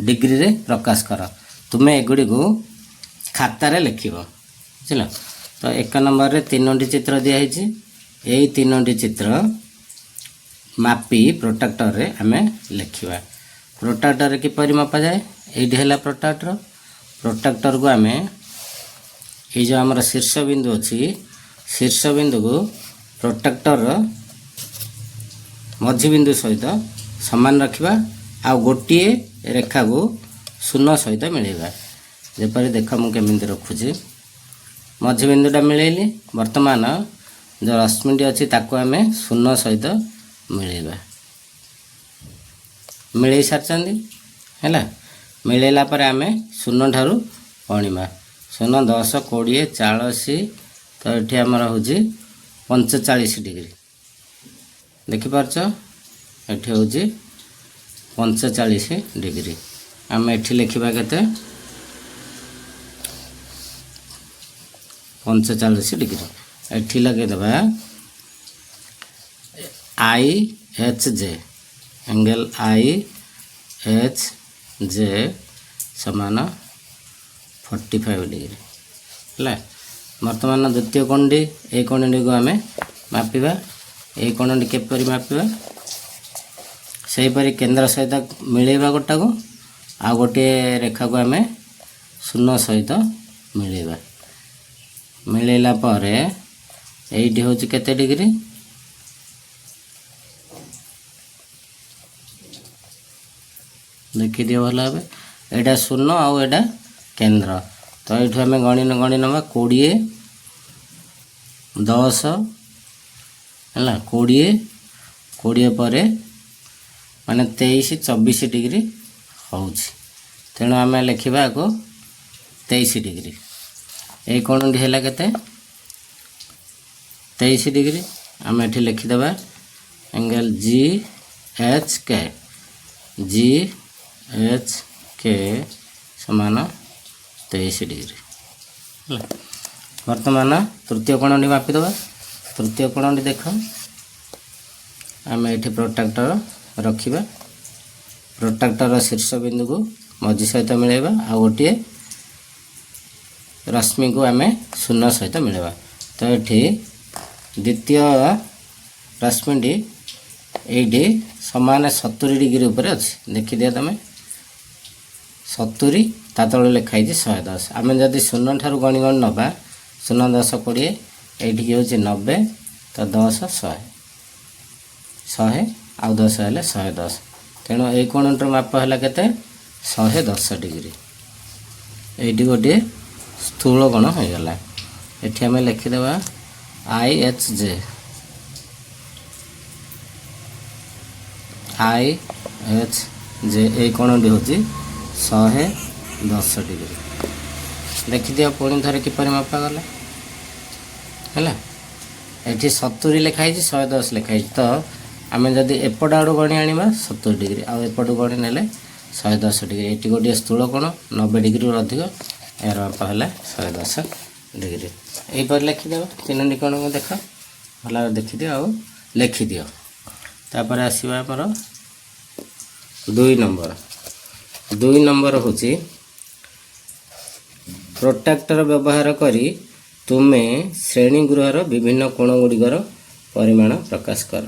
डिग्री रे प्रकाश कर। तुम्हें एगुड़ी को खातार लिख बुझल। तो 1 नंबर रे 3टी चित्र दिखाई यही 3टी चित्र मापी प्रोट्रैक्टर रे आमे लिखा। प्रोट्रैक्टर रे किपरि मापा जाए ये है प्रोट्रैक्टर। प्रोट्रैक्टर को आमे ये जो आमर शीर्ष बिंदु अच्छी शीर्ष बिंदु को प्रोट्रैक्टर मझी बिंदु सहित समान रखा आ गोटे रेखा को शून्य सहित मिलेगा। जेपरी देख मुझे रखुची मझी बिंदुटा मिलेली वर्तमान जो रश्मिटी अच्छी ताको आम शून्य सहित मिलेगा। मिले सारी है मिलेला पर आम शून्य ठारू पणिमा 0 10 20 40 तो ये आमर हूँ 45 डिग्री देखिपारच ये हूँ 45 डिग्री। आम एठी लिखा के 45 डिग्री एठी लगेदेवा I H J angle I H J समान 45 डिग्री है। बर्तमान द्वितीय कोणटी ये कोणटी को आम मापिबा। ये कोणटी केपरि मापिबा सेहीपरि केंद्र सहित मिलेबा गोटा को आ गोटे रेखा को आम शून्य सहित मिलेबा। मिलेला पर एठी हूँ केते डिग्री देखी दियो भल भाव एटा शून्य आउ एटा केंद्र तो ये आम गणी गणी नवा 20 10 है 20 पर माने 23 24 डिग्री हो तेणु आम लिखा आगो 23 डिग्री ये कोणटी है केते 23 डिग्री आम ये लिखिदेवा एंगल GHK समान 23 डिग्री वर्तमान तृतीय कोणटी मापिदेवा तृतीय कोणटी देख आम ये प्रोट्राक्टर रखा प्रोट्राक्टर शीर्ष बिंदु को मझी सहित मिलेगा आ गोटे रश्मि को आम शून्य सहित मिलेगा तो ये द्वितीय रश्मिटी ये सामान 70 डिग्री उपर अच्छी देखिदिया तुम 70 ता तले लिखाई 110 आम जदि शून्य ठार गणी गणी नवा 0 10 20 ये हूँ 90 तो 10 100 100 आउ 10 हेल्ले 110 तेणु ये कोणटर माप है केते 110 डिग्री ये गोटे स्थूल कोण हो गला ये आम लिखिदेवा IHJ ये कोणटी हूँ 110 डिग्री देखिदिया पुणी थरे किपर मापा गला है ये 70 लिखाई 110 लिखाई तो आम जदि एपट आड़ गणी आने 70 डिग्री आउ एपट गणी ने 110 डिग्री ये गोटे स्थूल कोण 90 डिग्री अधिक यार माप है 110 डिग्री यहीपर लिखिदेव 3 कोण को देख भल देखिदियो आउ लिखिदियो तापर आसवा आमर 2 नंबर हूँ प्रोट्राक्टर व्यवहार करी तुम्हें श्रेणीगृहर विभिन्न कोण गुड़िकर परिमाण प्रकाश कर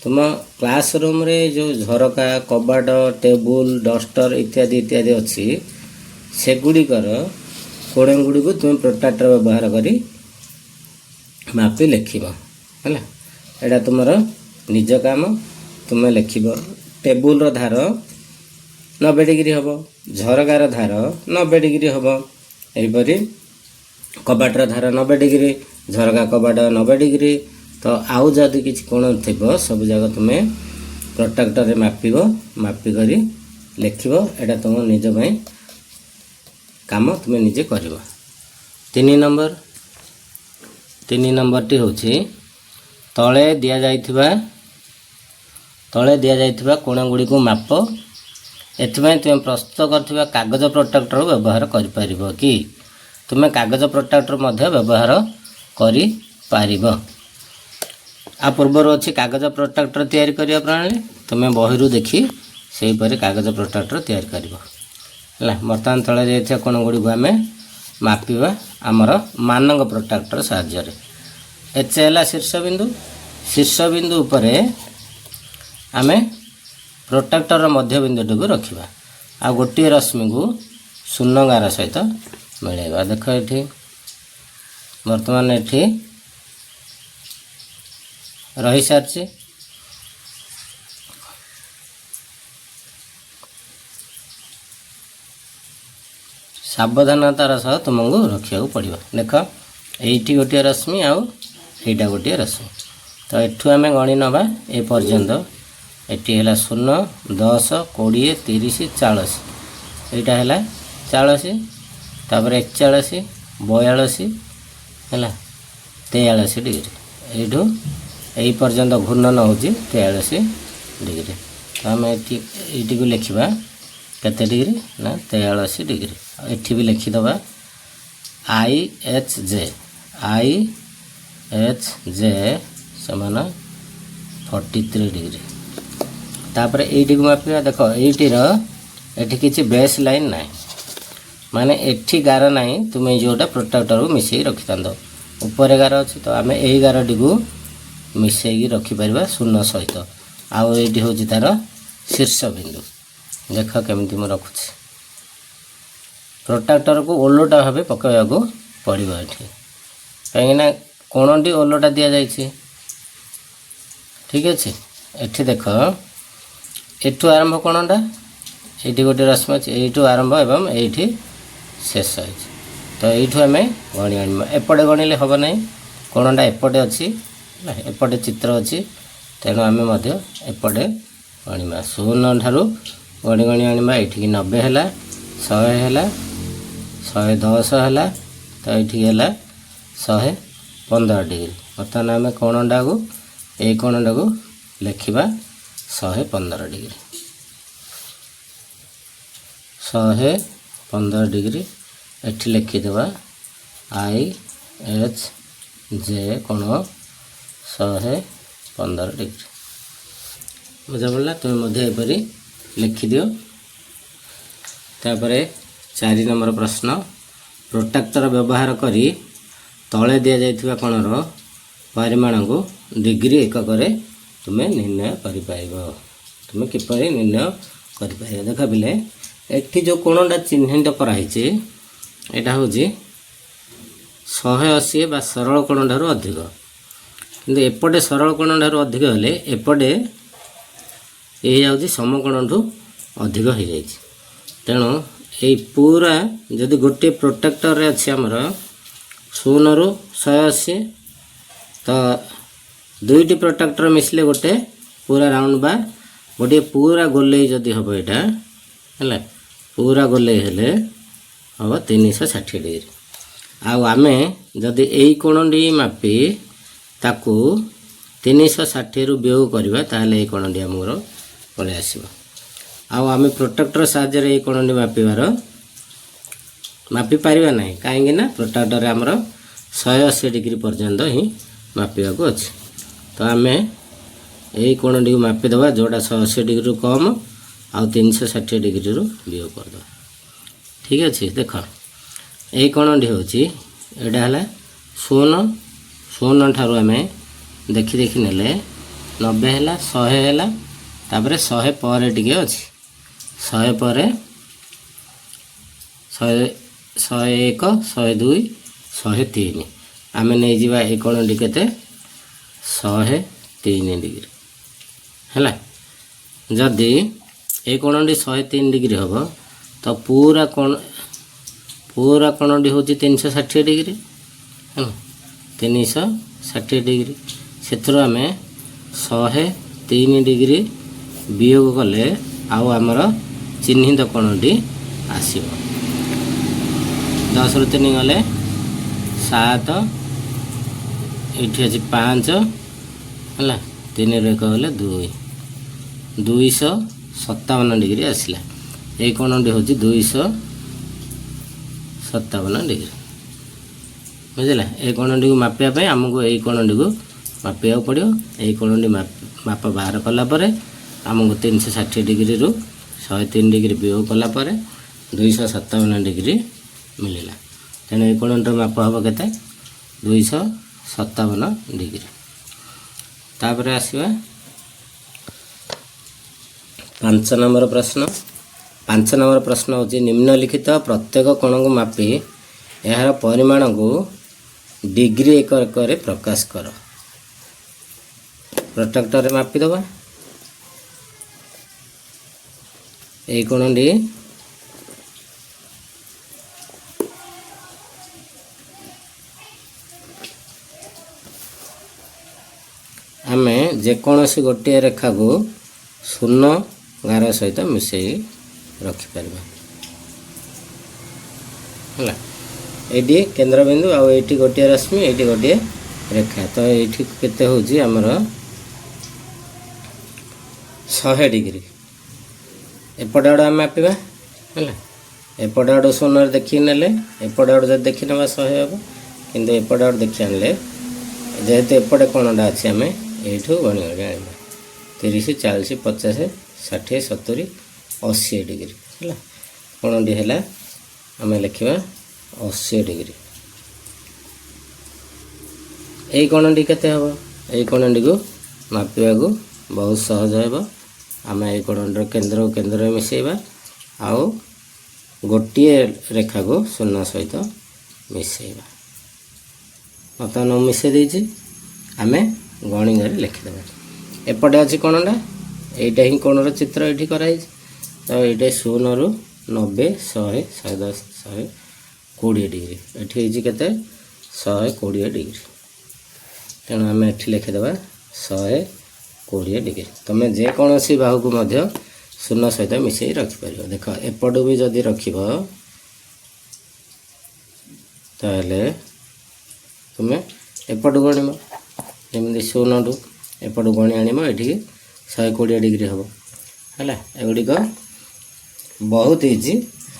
तुम क्लासरूम रे जो झरका कबाट टेबुल डस्टर इत्यादि इत्यादि अच्छी सेगुड़िकर कोण गुड़ी को तुम प्रोट्राक्टर व्यवहार करी मापी लिख है एटा तुम निज काम तुम्हें लिख टेबुल धार 90 डिग्री हम झरकार धार 90 डिग्री हम यहीपरी कबाटर धार 90 डिग्री झरका कबाट 90 डिग्री तो आउ जदि किसी कोण थी सब जगह तुम्हें प्रोट्राक्टर मापिब मापिक लिख एटा तुम निज काम तुम्हें निजे कर 3 नंबर टी हूँ तले दि जाइथिबा कोण गुड़ी को माप एथि तुम प्रस्तुत कर कागज प्रोट्राक्टर व्यवहार कर कि तुम्हें कागज प्रोट्राक्टर व्यवहार कर आ पूर्वर अच्छी कागज प्रोट्राक्टर तैयारी करने प्रणाली तुम्हें बही देखी से कागज प्रोट्राक्टर तैयारी कर बर्तमान तले जाइए कोण गुड़ी को आम मापिबा आमर मानक प्रोट्राक्टर साहाय्य एच है शीर्ष बिंदु उपर आम प्रोट्राक्टर मध्य बिंदुटी को रखा आ गोटे रश्मि को शून्य गार सहित मिलेगा देख ये बर्तमान ये रही सारी सावधानतार सह तुमको रखा पड़ो देख ये गोटे रश्मि आउ एटा गोटे रश्मि तो एठू आम गणी नवा ए पर्यंत एटी है 0 10 20 30 40 यहाँ है 40 तापर 41 42 है 43 डिग्री यू यही पर्यंत घूर्णन हो 43 डिग्री तो आम ये को लिखा केते डिग्री ना 43 डिग्री एठी भी लिखिदबा IHJ समान 43 डिग्री तापर ये मापिया देख ये किसी बेस लाइन ना माने एठी गार ना तुम्हें जोटा प्रोट्राक्टर को मिसई रखी था ऊपर गार अच्छी तो आम यही गारटी को मिसई रखिपर शून्य सहित आउ ये हूँ तार शीर्ष बिंदु देख केमी मुझे रखुच्छी प्रोट्राक्टर को ओलटा भाव पकड़ा पड़ो ये कहीं कोणटी ओलटा दि जाए ठीक अच्छे एठी देख एठू आरंभ कोणटा এইটি গোटे रश्मि अच्छे यू आरंभ एवं ये शेष है तो यू आम गणी आना एपटे गणिले हम ना कोणटा एपटे अच्छी एपटे चित्र अच्छी तेणु आम एपटे गणिमा 0 ठारू गणी गणी आना ये 90 है 100 है 110 है तो ये 115 डिग्री बर्तमान आम कोणटा को यही कोणटा को लिखा 115 डिग्री 115 डिग्री एठी लिखिदेवा IHJ कोण 115 डिग्री बुझा पड़ा तुम्हें एपरी लिखिदियो। तापर 4 नंबर प्रश्न प्रोट्राक्टर व्यवहार करी तले दि जाइथिबा कोणर परिमाण को डिग्री एकक तुम्हें निर्णय कर तुम्हें किपरि निर्णय कर देख पिले एठी जो कोणटा चिन्हित कराई यहाँ हूँ 180 बा सरल कोण ठारू अधिक किंतु एपटे सरल कोण ठारू अधिक हेले एपटे ये जाऊँगी समकोण ठू अधिक हो जाए तेणु ये पूरा जदि गोटे प्रोट्राक्टर अच्छे आमर 0 ରୁ 180 तो दुईटी प्रोट्राक्टर मिसले गोटे पूरा राउंड बा गोटे पूरा गोले जदि हम यहाँ है पूरा गोले हेले हम 360 डिग्री आम जदि यही कोणटी मापी ताकू 360 रु वियोग करवा ताहले ये कोणटी आमर पलि आसो आम प्रोट्राक्टर साहाय्य ये कोणटी मापिबार मापी पारिबा नहीं कहीं प्रोट्राक्टर आमर 180 डिग्री पर्यंत ही मापिबा को अच्छे तो आम यही कोणटी को मापिदेवा जोड़ा 180 डिग्री रु कम आउ 360 डिग्री रु वियोग करदे ठीक अच्छे देख यही कोणटी हूँ यहाँ है 0 ठारू आम देखी देखी नेले 90 है 100 है तापर 100 पर टी अच्छी 100 पर 101 102 103 आम नहीं जावा ये कोणटी केते 103 डिग्री है जदि ये कोणटी 103 डिग्री हम तो पूरा कोणटी हूँ 360 डिग्री है 360 डिग्री से आम 103 डिग्री वियोग कले आउ आमर चिन्हित कोणटी आसब 10 ରୁ 3 गले 7 ये अच्छी 5 है 3 ରୁ 1 गले 257 डिग्री आसला ये कोणटी हूँ 257 डिग्री बुझला ये कोणटी को मापिया आमको यही कोणटी को मापिया पड़ो यही कोणटी माप बाहर कलापर आमको 360 डिग्री रु 103 डिग्री वियोग कलापर 257 डिग्री मिलला तेणु ये कोणटर माप हम के 257 डिग्री तापर आसवा 5 नंबर प्रश्न 5 नंबर प्रश्न हूँ निम्नलिखित प्रत्येक कोण को मापी यार परिमाण को डिग्री एकक प्रकाश कर प्रोट्राक्टर मापिदेवा यही कोणटी आम जेकोसी गोटे रेखा को 0 गार सहित मिसई रखिपर है ये केन्द्रबिंदु आईटी गोटे रश्मि ये गोटे रेखा तो ये केते हूँ आमर 100 डिग्री एपट आड़ आम मापिबा है एपट आड़ 0 देखी नेले एपट आड़ जब देखी ना 100 हम किंतु एपट आड़ देखी आनले जेहेतु एपटे कोणटा अच्छे आम यू गणी गणी आना 30 40 50 60 70 80 डिग्री है कोणटी है आम लिखा 80 डिग्री यही कोणटी केते हम यही कोणटी को मापिबा को बहुत सहज है आम ये कोणटर केन्द्र को केन्द्र मिसेबा आउ गोटे रेखा को 0 सहित मिसेबा बर्तमान मिसे देछि आम गणी गणी लिखिदेवा एपटे अच्छी कोणटा यहीटा ही कोणर चित्र ये कराई तो ये 0 ରୁ 90 100 110 120 डिग्री एठी केते 120 डिग्री तेणु आम एठी लिखिदेवा 120 डिग्री तुम जेकोसी बाहू को मध्य शून्य सहित मिसई रखिपर देख एपटू भी जदि रखिब ताहले तुम एपटू गणिम जमी 0 ରୁ एपटू गणी आनम ये 120 डिग्री हम है एगुड़िक बहुत इजी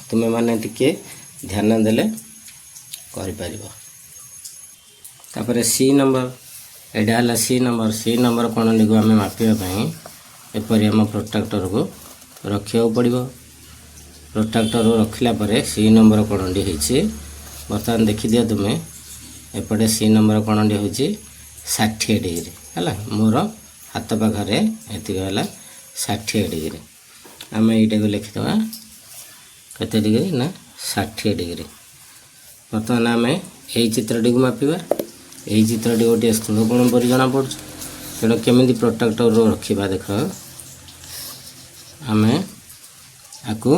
तुम्हें माने टिके ध्यान देले कर सी नंबर एटा है सी नंबर कोणटी को आम मापियापाई एपरी आम प्रोट्राक्टर को रखा पड़ो प्रोट्राक्टर रखला सी नंबर कोणटी होती बर्तमान देखिदिया तुम्हें एपटे सी नंबर कोणटी हूँ 60 डिग्री है मोर हाथ पाखे ये 60 डिग्री आम यटा को लिखिदेवा केते डिग्री ना 60 डिग्री बर्तमान आम यही चित्रटी को मापिबा यही चित्रटी गोटे स्थूल कोण पर जना पड़ तेणु केमी प्रोट्राक्टर रखा देख आम आपको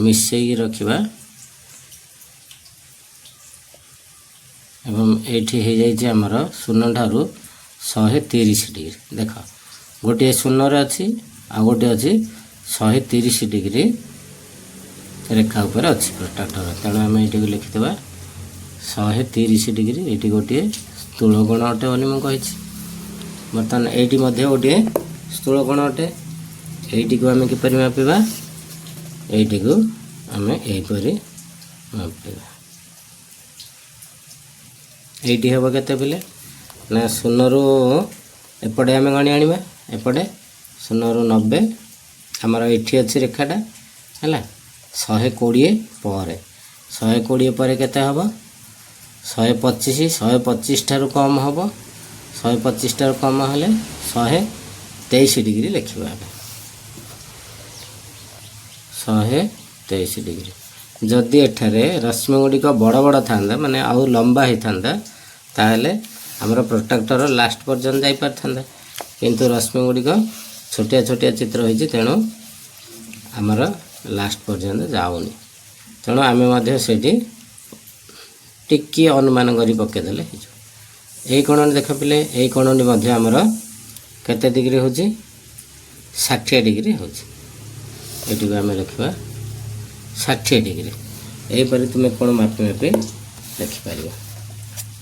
मिसई रखा एवं ये आमर 0 ठारू 130 डिग्री देख गोटे 0 अच्छी आ गोटे अच्छी 130 डिग्री रेखा उपर अच्छी प्रोट्राक्टर तेणु आम ये लिखिदेवा 130 डिग्री ये गोटे स्थूल कोण अटे बोली मुझे बर्तमान ये गोटे स्थूल कोण अटे यही को आम किपर मापिबा यही को आम यहीपरी मापिबा यही हम के ना 0 ରୁ एपटे आम गणी आने एपटे 0 ରୁ 90 आमर ये अच्छी रेखाटा है 120 पर 120 पर केते हम 125 125 ठारू कम हम 125 ठारू कम हेले 123 डिग्री लिखा 123 डिग्री जदि एठारे रश्मि गुड़िक बड़ बड़ था माने आउ लंबा होता ताहले आमर प्रोट्राक्टर लास्ट पर्यंत जापर था किंतु रश्मि गुड़िक छोटिया छोटिया चित्र होती तेणु आमर लास्ट पर्यंत जाऊनी तेणु आम टिकी अनुमान कर पकईदे यही कोण देख पिले यही कोणटी आमर केते डिग्री हूँ 60 डिग्री हूँ ये आम लिखा 60 डिग्री यहीपर तुम्हें कौन मापी मापी लिखिपर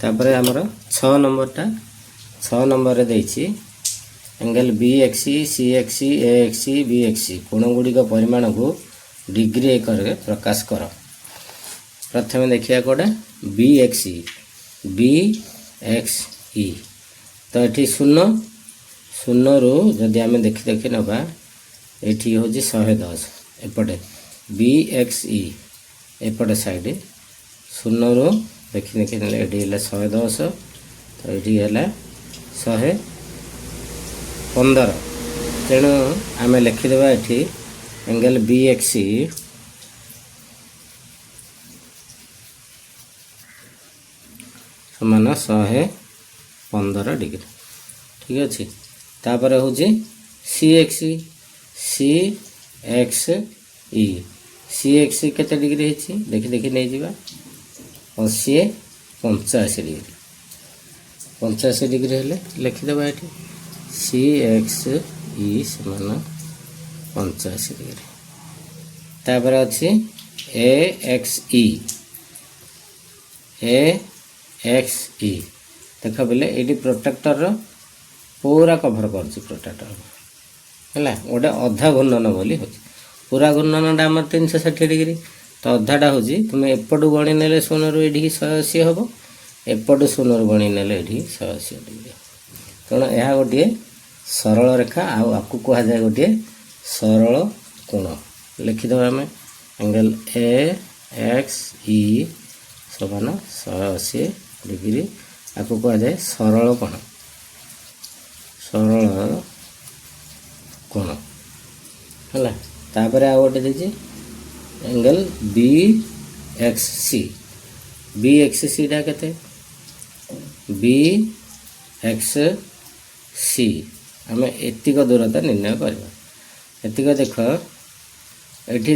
तापर आमर 6 नंबरटा 6 नंबर देछि एंगल बी एक्सी सी एक्सी ए एक्सी बी एक्सी कोण गुड़िक परिमाण को डिग्री एकर प्रकाश कर प्रथम देखिए कौटा बी एक्सी बी एक्स ई तो ये 0 ରୁ जदि आम देखी देखी नवा ये हूँ 110 एपटे बी एक्स ई एपटे साइड 0 ରୁ देखी देखी ना ये 110 तो ये है 115 तेणु आम लिखिदेवा ये एंगल बी एक्स ई समान 115 डिग्री ठीक अच्छे तापर हूँ सी एक्स ई सी एक्स केते डिग्री है देखी देखी नहीं जावा और सी 85 डिग्री 85 डिग्री हेले लिखिदेवा ये सी एक्स ई समान 85 डिग्री तापर अच्छी ए एक्स ई देख बोले ये प्रोट्राक्टर पूरा कभर कर प्रोट्राक्टर है गोटे अधा घूर्णन बोली हो पूरा घूर्णनटा आम 360 डिग्री तो अधाटा हूँ तुम्हें एपटू गणी ने 0 ରୁ ये 180 हम एपटू 0 ରୁ गणी ने ये 180 डिग्री तेणु यह गोटे सरल रेखा आपको कहुए गोटे सरल कोण लिखिदेव आम एंगल ए एक्स ई समान 180 डिग्री आपको कहुए सरल कोण है तापर आ गोटे देखिए एंगल बी एक्स सी टा केते बी एक्स सी आम एतिक दूरता निर्णय करवा एतिक देख ଏଠି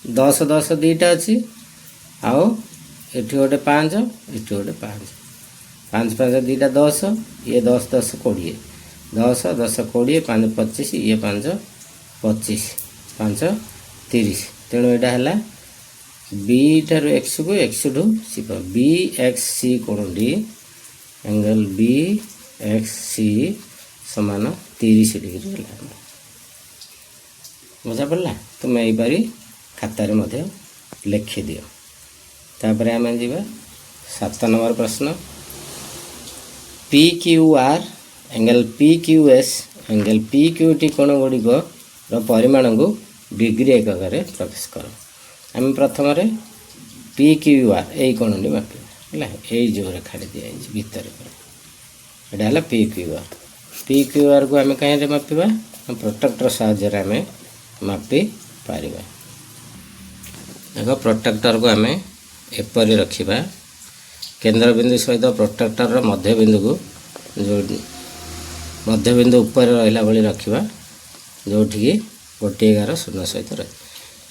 10 10 ଦୁଇଟା ଅଛି, ଆଉ ଏଠି ଗୋଟେ 5, ଏଠି ଗୋଟେ 5, 5 5 ଦୁଇଟା 10, ଇଏ 10 10 20, 10 10 20, 5 25, ଇଏ 5 25, 5 30। ତେଣୁ ଏଇଟା ହେଲା B ଠାରୁ X କୁ X ଠୁ C, B X C କୋଣଟି एंगल बी एक्स सी समान 30 डिग्री ହେଲା। बुझा पड़ा? तुम यहीपरि खातार मध्य लिखिदियो। तापर आम जा 7 नंबर प्रश्न, P Q R angle P Q S angle P Q T कोण गुड़िक परिमाण को डिग्री एकक प्रकाश कर। आम प्रथम पी क्यू आर यही कोणटी मापिबा है, यही जो रेखा दिखाई भितर यहाँ है P Q R. P Q R को आम कहीं मापिबा, प्रोटेक्टर साहाय्य आम मापी पार। देख प्रोटेक्टर को आम एपरी रखा, केंद्र बिंदु सहित प्रोटेक्टर मध्य बिंदु को जो मध्य बिंदु ऊपर रहा भाई रखा, जो गोटे 11 शून्य सहित रही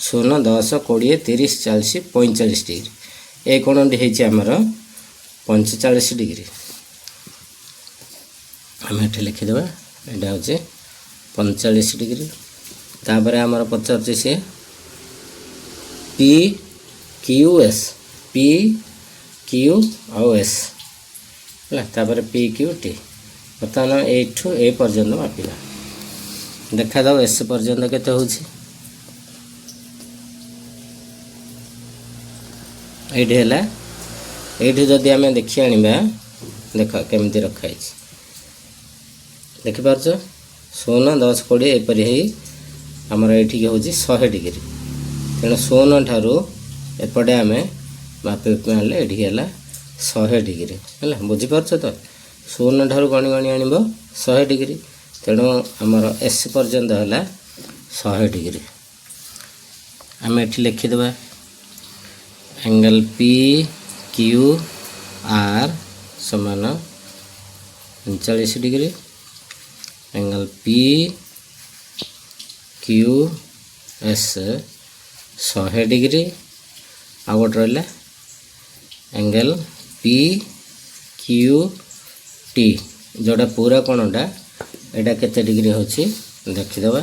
0 10 20 30 40 45 डिग्री। ये कोणटी होमर 45 डिग्री। आम ये लिखिदेवा, यहाँ हूँ 45 डिग्री। तापर आमर पचार C P Q S, P Q आउ एस है, तापर पी क्यू टी। बर्तमान एठू ए पर्यंत मापिबा, देखा दाओ एस पर्यंत केते होछि। एठी हैला, एठी जदि आमे देखि आनिबा, देख केमती रखाई देखि पारछ 0 10 20 एपरि हे हमर एठी होछि 100 डिग्री। तेणु 0 ठारू एपटे आमे मापि पाले एठी हैला 100 डिग्री हैला। बुझि पारछ तो 0 ठारू गणी गणी आनिबो 100 डिग्री। तेणु हमर एस पर्यंत हैला 100 डिग्री। आमे एठी लिखि देबा, एंगल पी क्यू आर समान 39 degree, angle P Q S 100 degree. आ गोटे रहा एंगल पी क्यू टी, जोड़ा पूरा कोणटा एटा केते डिग्री होछि देखिदेबा।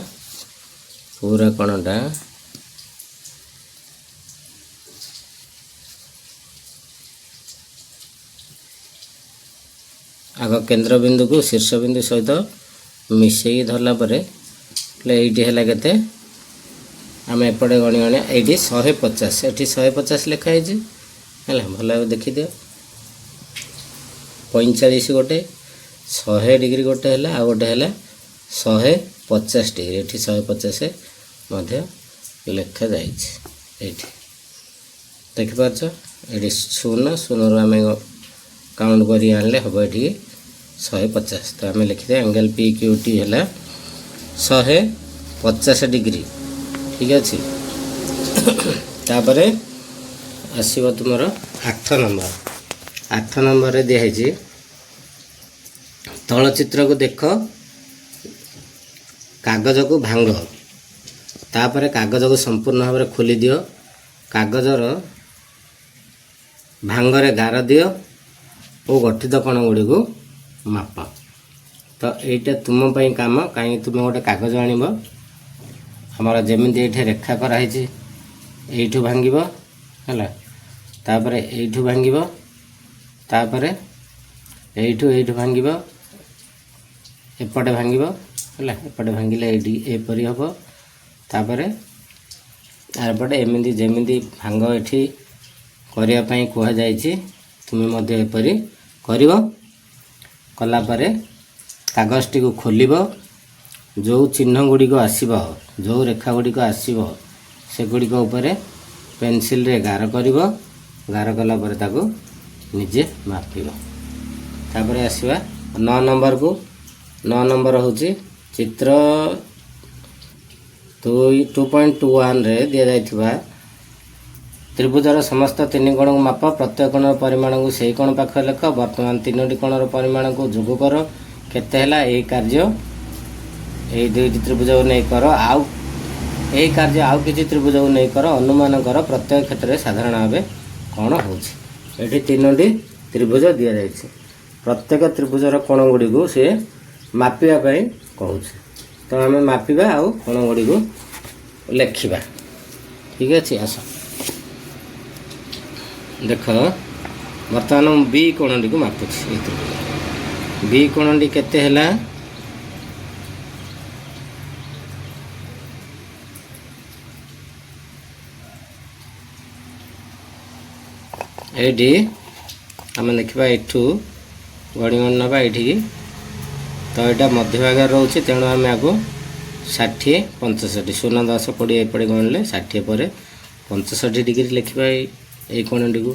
पूरा कोणटा आग केंद्र बिंदु को शीर्ष बिंदु सहित मिसई धरला परे ये है आम एपटे गणी गणी ये 150, ये 150 लिखाई है भल देखी दियो। 45 गोटे 100 डिग्री गोटे है, आ गोटे है 150 डिग्री। ये 150 मध्य लिखा जाए देखिपार। ये 0 0 आम काउंट करी आनले हम ये 150। तो आम लिखिदे एंगल पी क्यू टी है 150 डिग्री। ठीक अच्छे। तापर आसो तुम 8 नंबर। 8 नंबर दिखाई तल चित्र को देख, कागज को भांग, तापर कागज को संपूर्ण भाव में खोली दियो, कागजर भांगरे गार दियो और गठित कण गुड़ी को माप। तो यहीटा तुम पाई काम, कहीं तुम गोटे कागज आनब, हमारा जमी ये रेखा कराई यू भांग है, तापर यू भांग, तापर यू भांग, एपटे भांग है, एपटे भांगिले एपरी हम, तापर आरपटे एमती जमी भांग ये करने कहुई तुम्हें एपरी कर कलापर कागजटी को खोल, जो चिन्ह गुड़िक आसब, जो रेखा गुड़िक आसब से गुड़िक उपर पेनसिल रे गार कर, गार कलापर ताको निजे मापिब। तापर आसवा 9 नंबर को। 9 नंबर हूँ चित्र 2.21 रे दि जाइथिबा त्रिभुजर समस्त 3 कोण को माप, प्रत्येक कोण परिमाण को सही कोण पाख लेख। वर्तमान 3टी कोणर परिमाण को जोग कर, केते हैला ए कार्य ए 2टी त्रिभुज को नहीं कर। आउ यही कार्य आउ किसी त्रिभुज को नहीं कर अनुमान कर प्रत्येक क्षेत्र में साधारण भाव कौन होती तीनोटी त्रिभुज दि जाए प्रत्येक त्रिभुजर कोण गुड़ी को सी मापिवाई कहूँ तो आम मापिबा आउ कोण गुड़ी को लेखिबा ठीक अच्छे आस देख बर्तमान बी कोणटी को मापुची बी कोणटी केते हैला एडी आम देखा यू गणिगण नवा ये तो यहाँ मध्य भाग रोचे तेणु आम आगो 60 65 शून्य 10 20 एपटे गणले 60 पर 65 डिग्री लिखा ये कोणटी को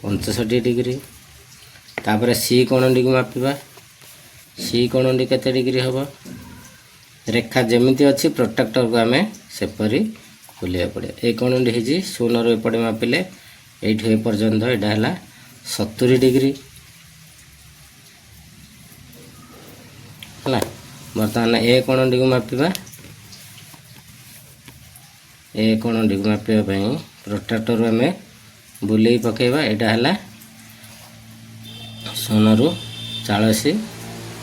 65 डिग्री तापर सी कोणटी को मापिबा सी कोणटी केते डिग्री हम रेखा जमीती अच्छी प्रोटेक्टर को आम सेपरी बुलिया पड़े ये कोणटी होती शून्य रू एपटे मापिले ये पर्यंत यहाँ 70 डिग्री है बर्तमान ए कोणटी को मापिबा ए कोणटी को मापिबा प्रोट्राक्टर आम बुले पकेबा यहाँ है 0 रू 40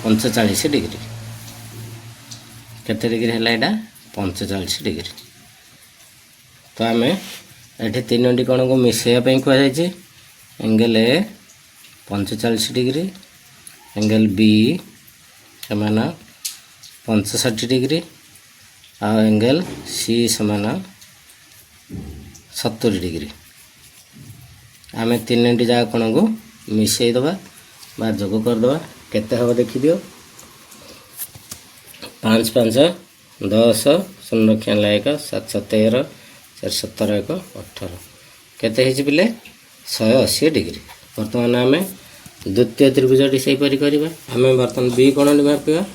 45 डिग्री केते डिग्री है यहाँ 45 डिग्री तो आम ये तीनोटी कोण को मिसेवाई कहुई angle A 45 degree angle B समान 65 डिग्री आ एंगल सी समान 70 डिग्री आम तीनोटी जगह कोण को मिसई दबा बा जोग करदे केते हम देखी दियो 5 5 10 0 1 7 13 4 17 1 18 केते हिच पिले 180 डिग्री बर्तमान आम द्वितीय त्रिभुजटी से करवा आम बर्तमान बी कोणटी मापिबा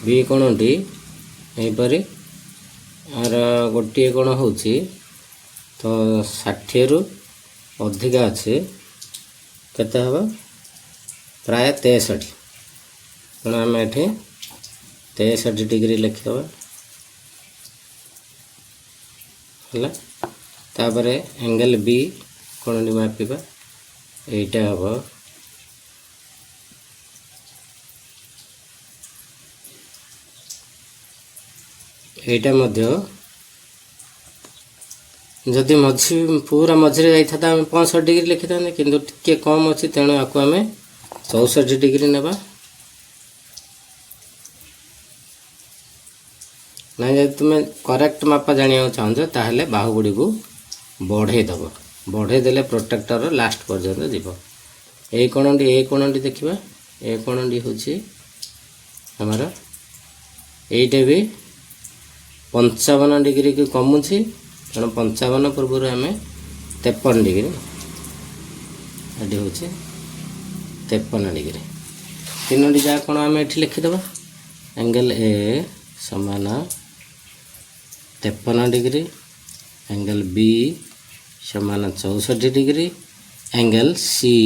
बी कोणटी यहीपर आर गोटे कोण होची तो 60 रु अधिका अच्छे केते हम प्राय 63 तेणु आम ये 63 डिग्री लिखिदेवा है तापर एंगल बी कोणटी मापिबा एटा हम एटा मध्य जदि मझी पूरा मझे जाता आम 65 डिग्री लिखि था किंतु टिके कम अच्छी तेणु आपको आम 64 डिग्री नेबा ना जब तुम्हें करेक्ट मापा जाना चाहो ताहले बाहुगुड़ी को बढ़े दब बढ़े देले प्रोटेक्टर लास्ट पर्यंत जीव ए कोणटी देखिबा ए कोणटी होची हमर एटा भी 55 डिग्री की कमुची तेणु 55 पूर्व आम 53 डिग्री ये हूँ 53 डिग्री तीनोटी जगह कौन आम ये लिखिदेवा एंगल ए समान 53 डिग्री एंगल बी समान 64 डिग्री एंगल सी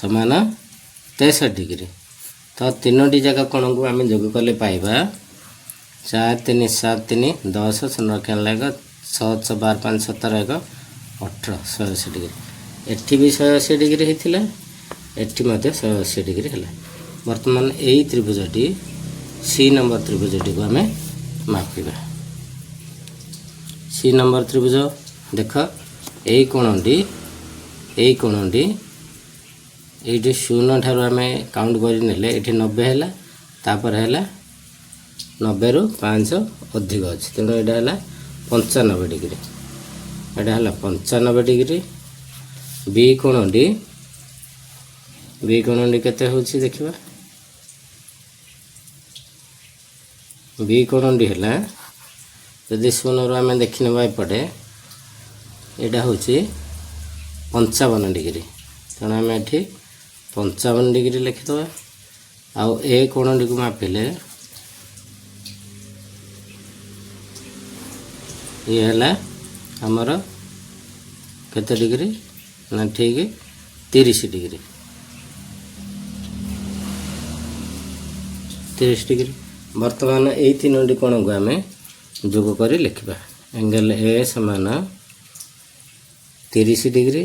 समान 63 डिग्री तो तीनोटी जगह कौन को आम जोग कले पाइबा 4 3 7 3 10 0 1 6 12 5 17 1 18 180 डिग्री एठी भी 180 डिग्री होता एठी मध्य 180 डिग्री है बर्तमान यही त्रिभुजटी सी नंबर त्रिभुजटी को आम मापिबा सी नंबर त्रिभुज देख यही कोणटी ये शून्य ठार आम काउंट कर ये 90 है तापर है 90 रु 5 अधिक अच्छे तेणु यहाँ है 95 डिग्री यहाँ है 95 डिग्री बी कोणटी केते होची देखिबा बी कोणटी है यदि शून्य रू आम देखने एपटे यहाँ हूँ 55 डिग्री तेणु आम ये 55 डिग्री लिखिदेवा आउ ए कोणटी को मापिले ये है आमर केते डिग्री ना ठीक 30 डिग्री 30 डिग्री बर्तमान यही तीनोटी कोण को आम যোগ କରି ଲେଖିବା। एंगल ए समान 30 डिग्री,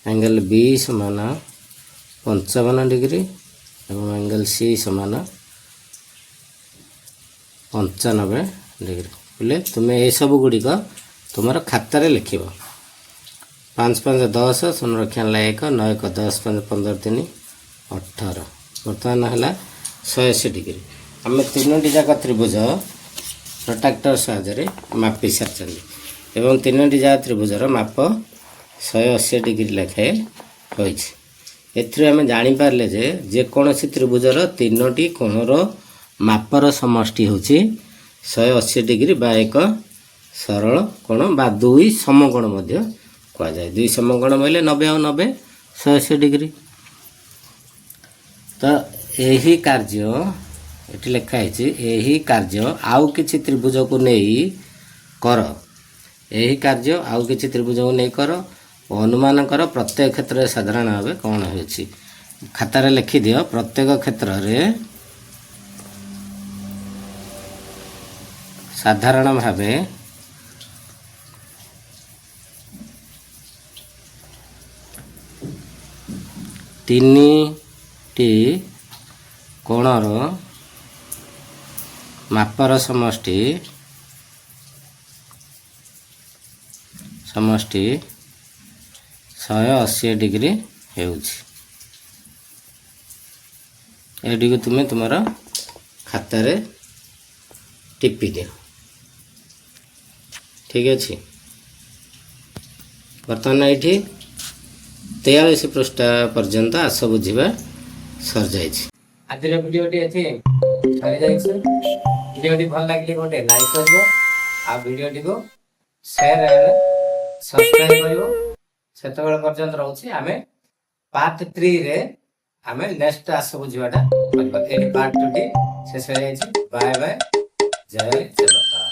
एंगल बी समान 55 डिग्री एवं एंगल सी समान 95 डिग्री बोले तुम्हें ये सब गुड़िक तुम खातार लिख 5 5 10 शून्य रक्षा 1 9 1 10 5 15 3 18 बर्तमान है 180 डिग्री। आम तीनोटी जाक त्रिभुज प्रोट्रैक्टर साहाय्य मापी सारी एवं तीनोटी जाक त्रिभुजर माप 180 डिग्री लेखाएं होइछि। एथिरे आम जानीपारे जे जेकोसी त्रिभुजर तीनोटी कोणर मापर समष्टि होछि 180 डिग्री बा एक सरल कोण बा दुई समकोण मध्य कह जाए। दुई समकोण बोले 90 और 90 180 डिग्री। तो यही कार्य ये लिखाई यही कार्य आउ किछि त्रिभुज को नहीं कर, यही कार्य आउ किछि त्रिभुज को नहीं कर अनुमान कर प्रत्येक क्षेत्र में साधारण भाव कौन हो खातार लिखि दियो। प्रत्येक क्षेत्र में साधारण भाव तीन टी कोणर मापर समष्टि 180 डिग्री होगी। तुम्हें तुम खातार टिपि दियो। ठीक अच्छे। बर्तमान ये 43 पृष्ठा पर्यंत आस बुझा सर जाए। आज भिडियोटी ये सरी जाए। भिडियोटी भल लगे गोटे लाइक कर भिडियोटी को शेयर सब्सक्राइब कर से पर्यंत रोचे। आम पार्ट 3 रे आम नेक्स्ट आस बुझाटा पार्ट 2 टी शेष हो जाए। बाय बाय, जय जगन्नाथ।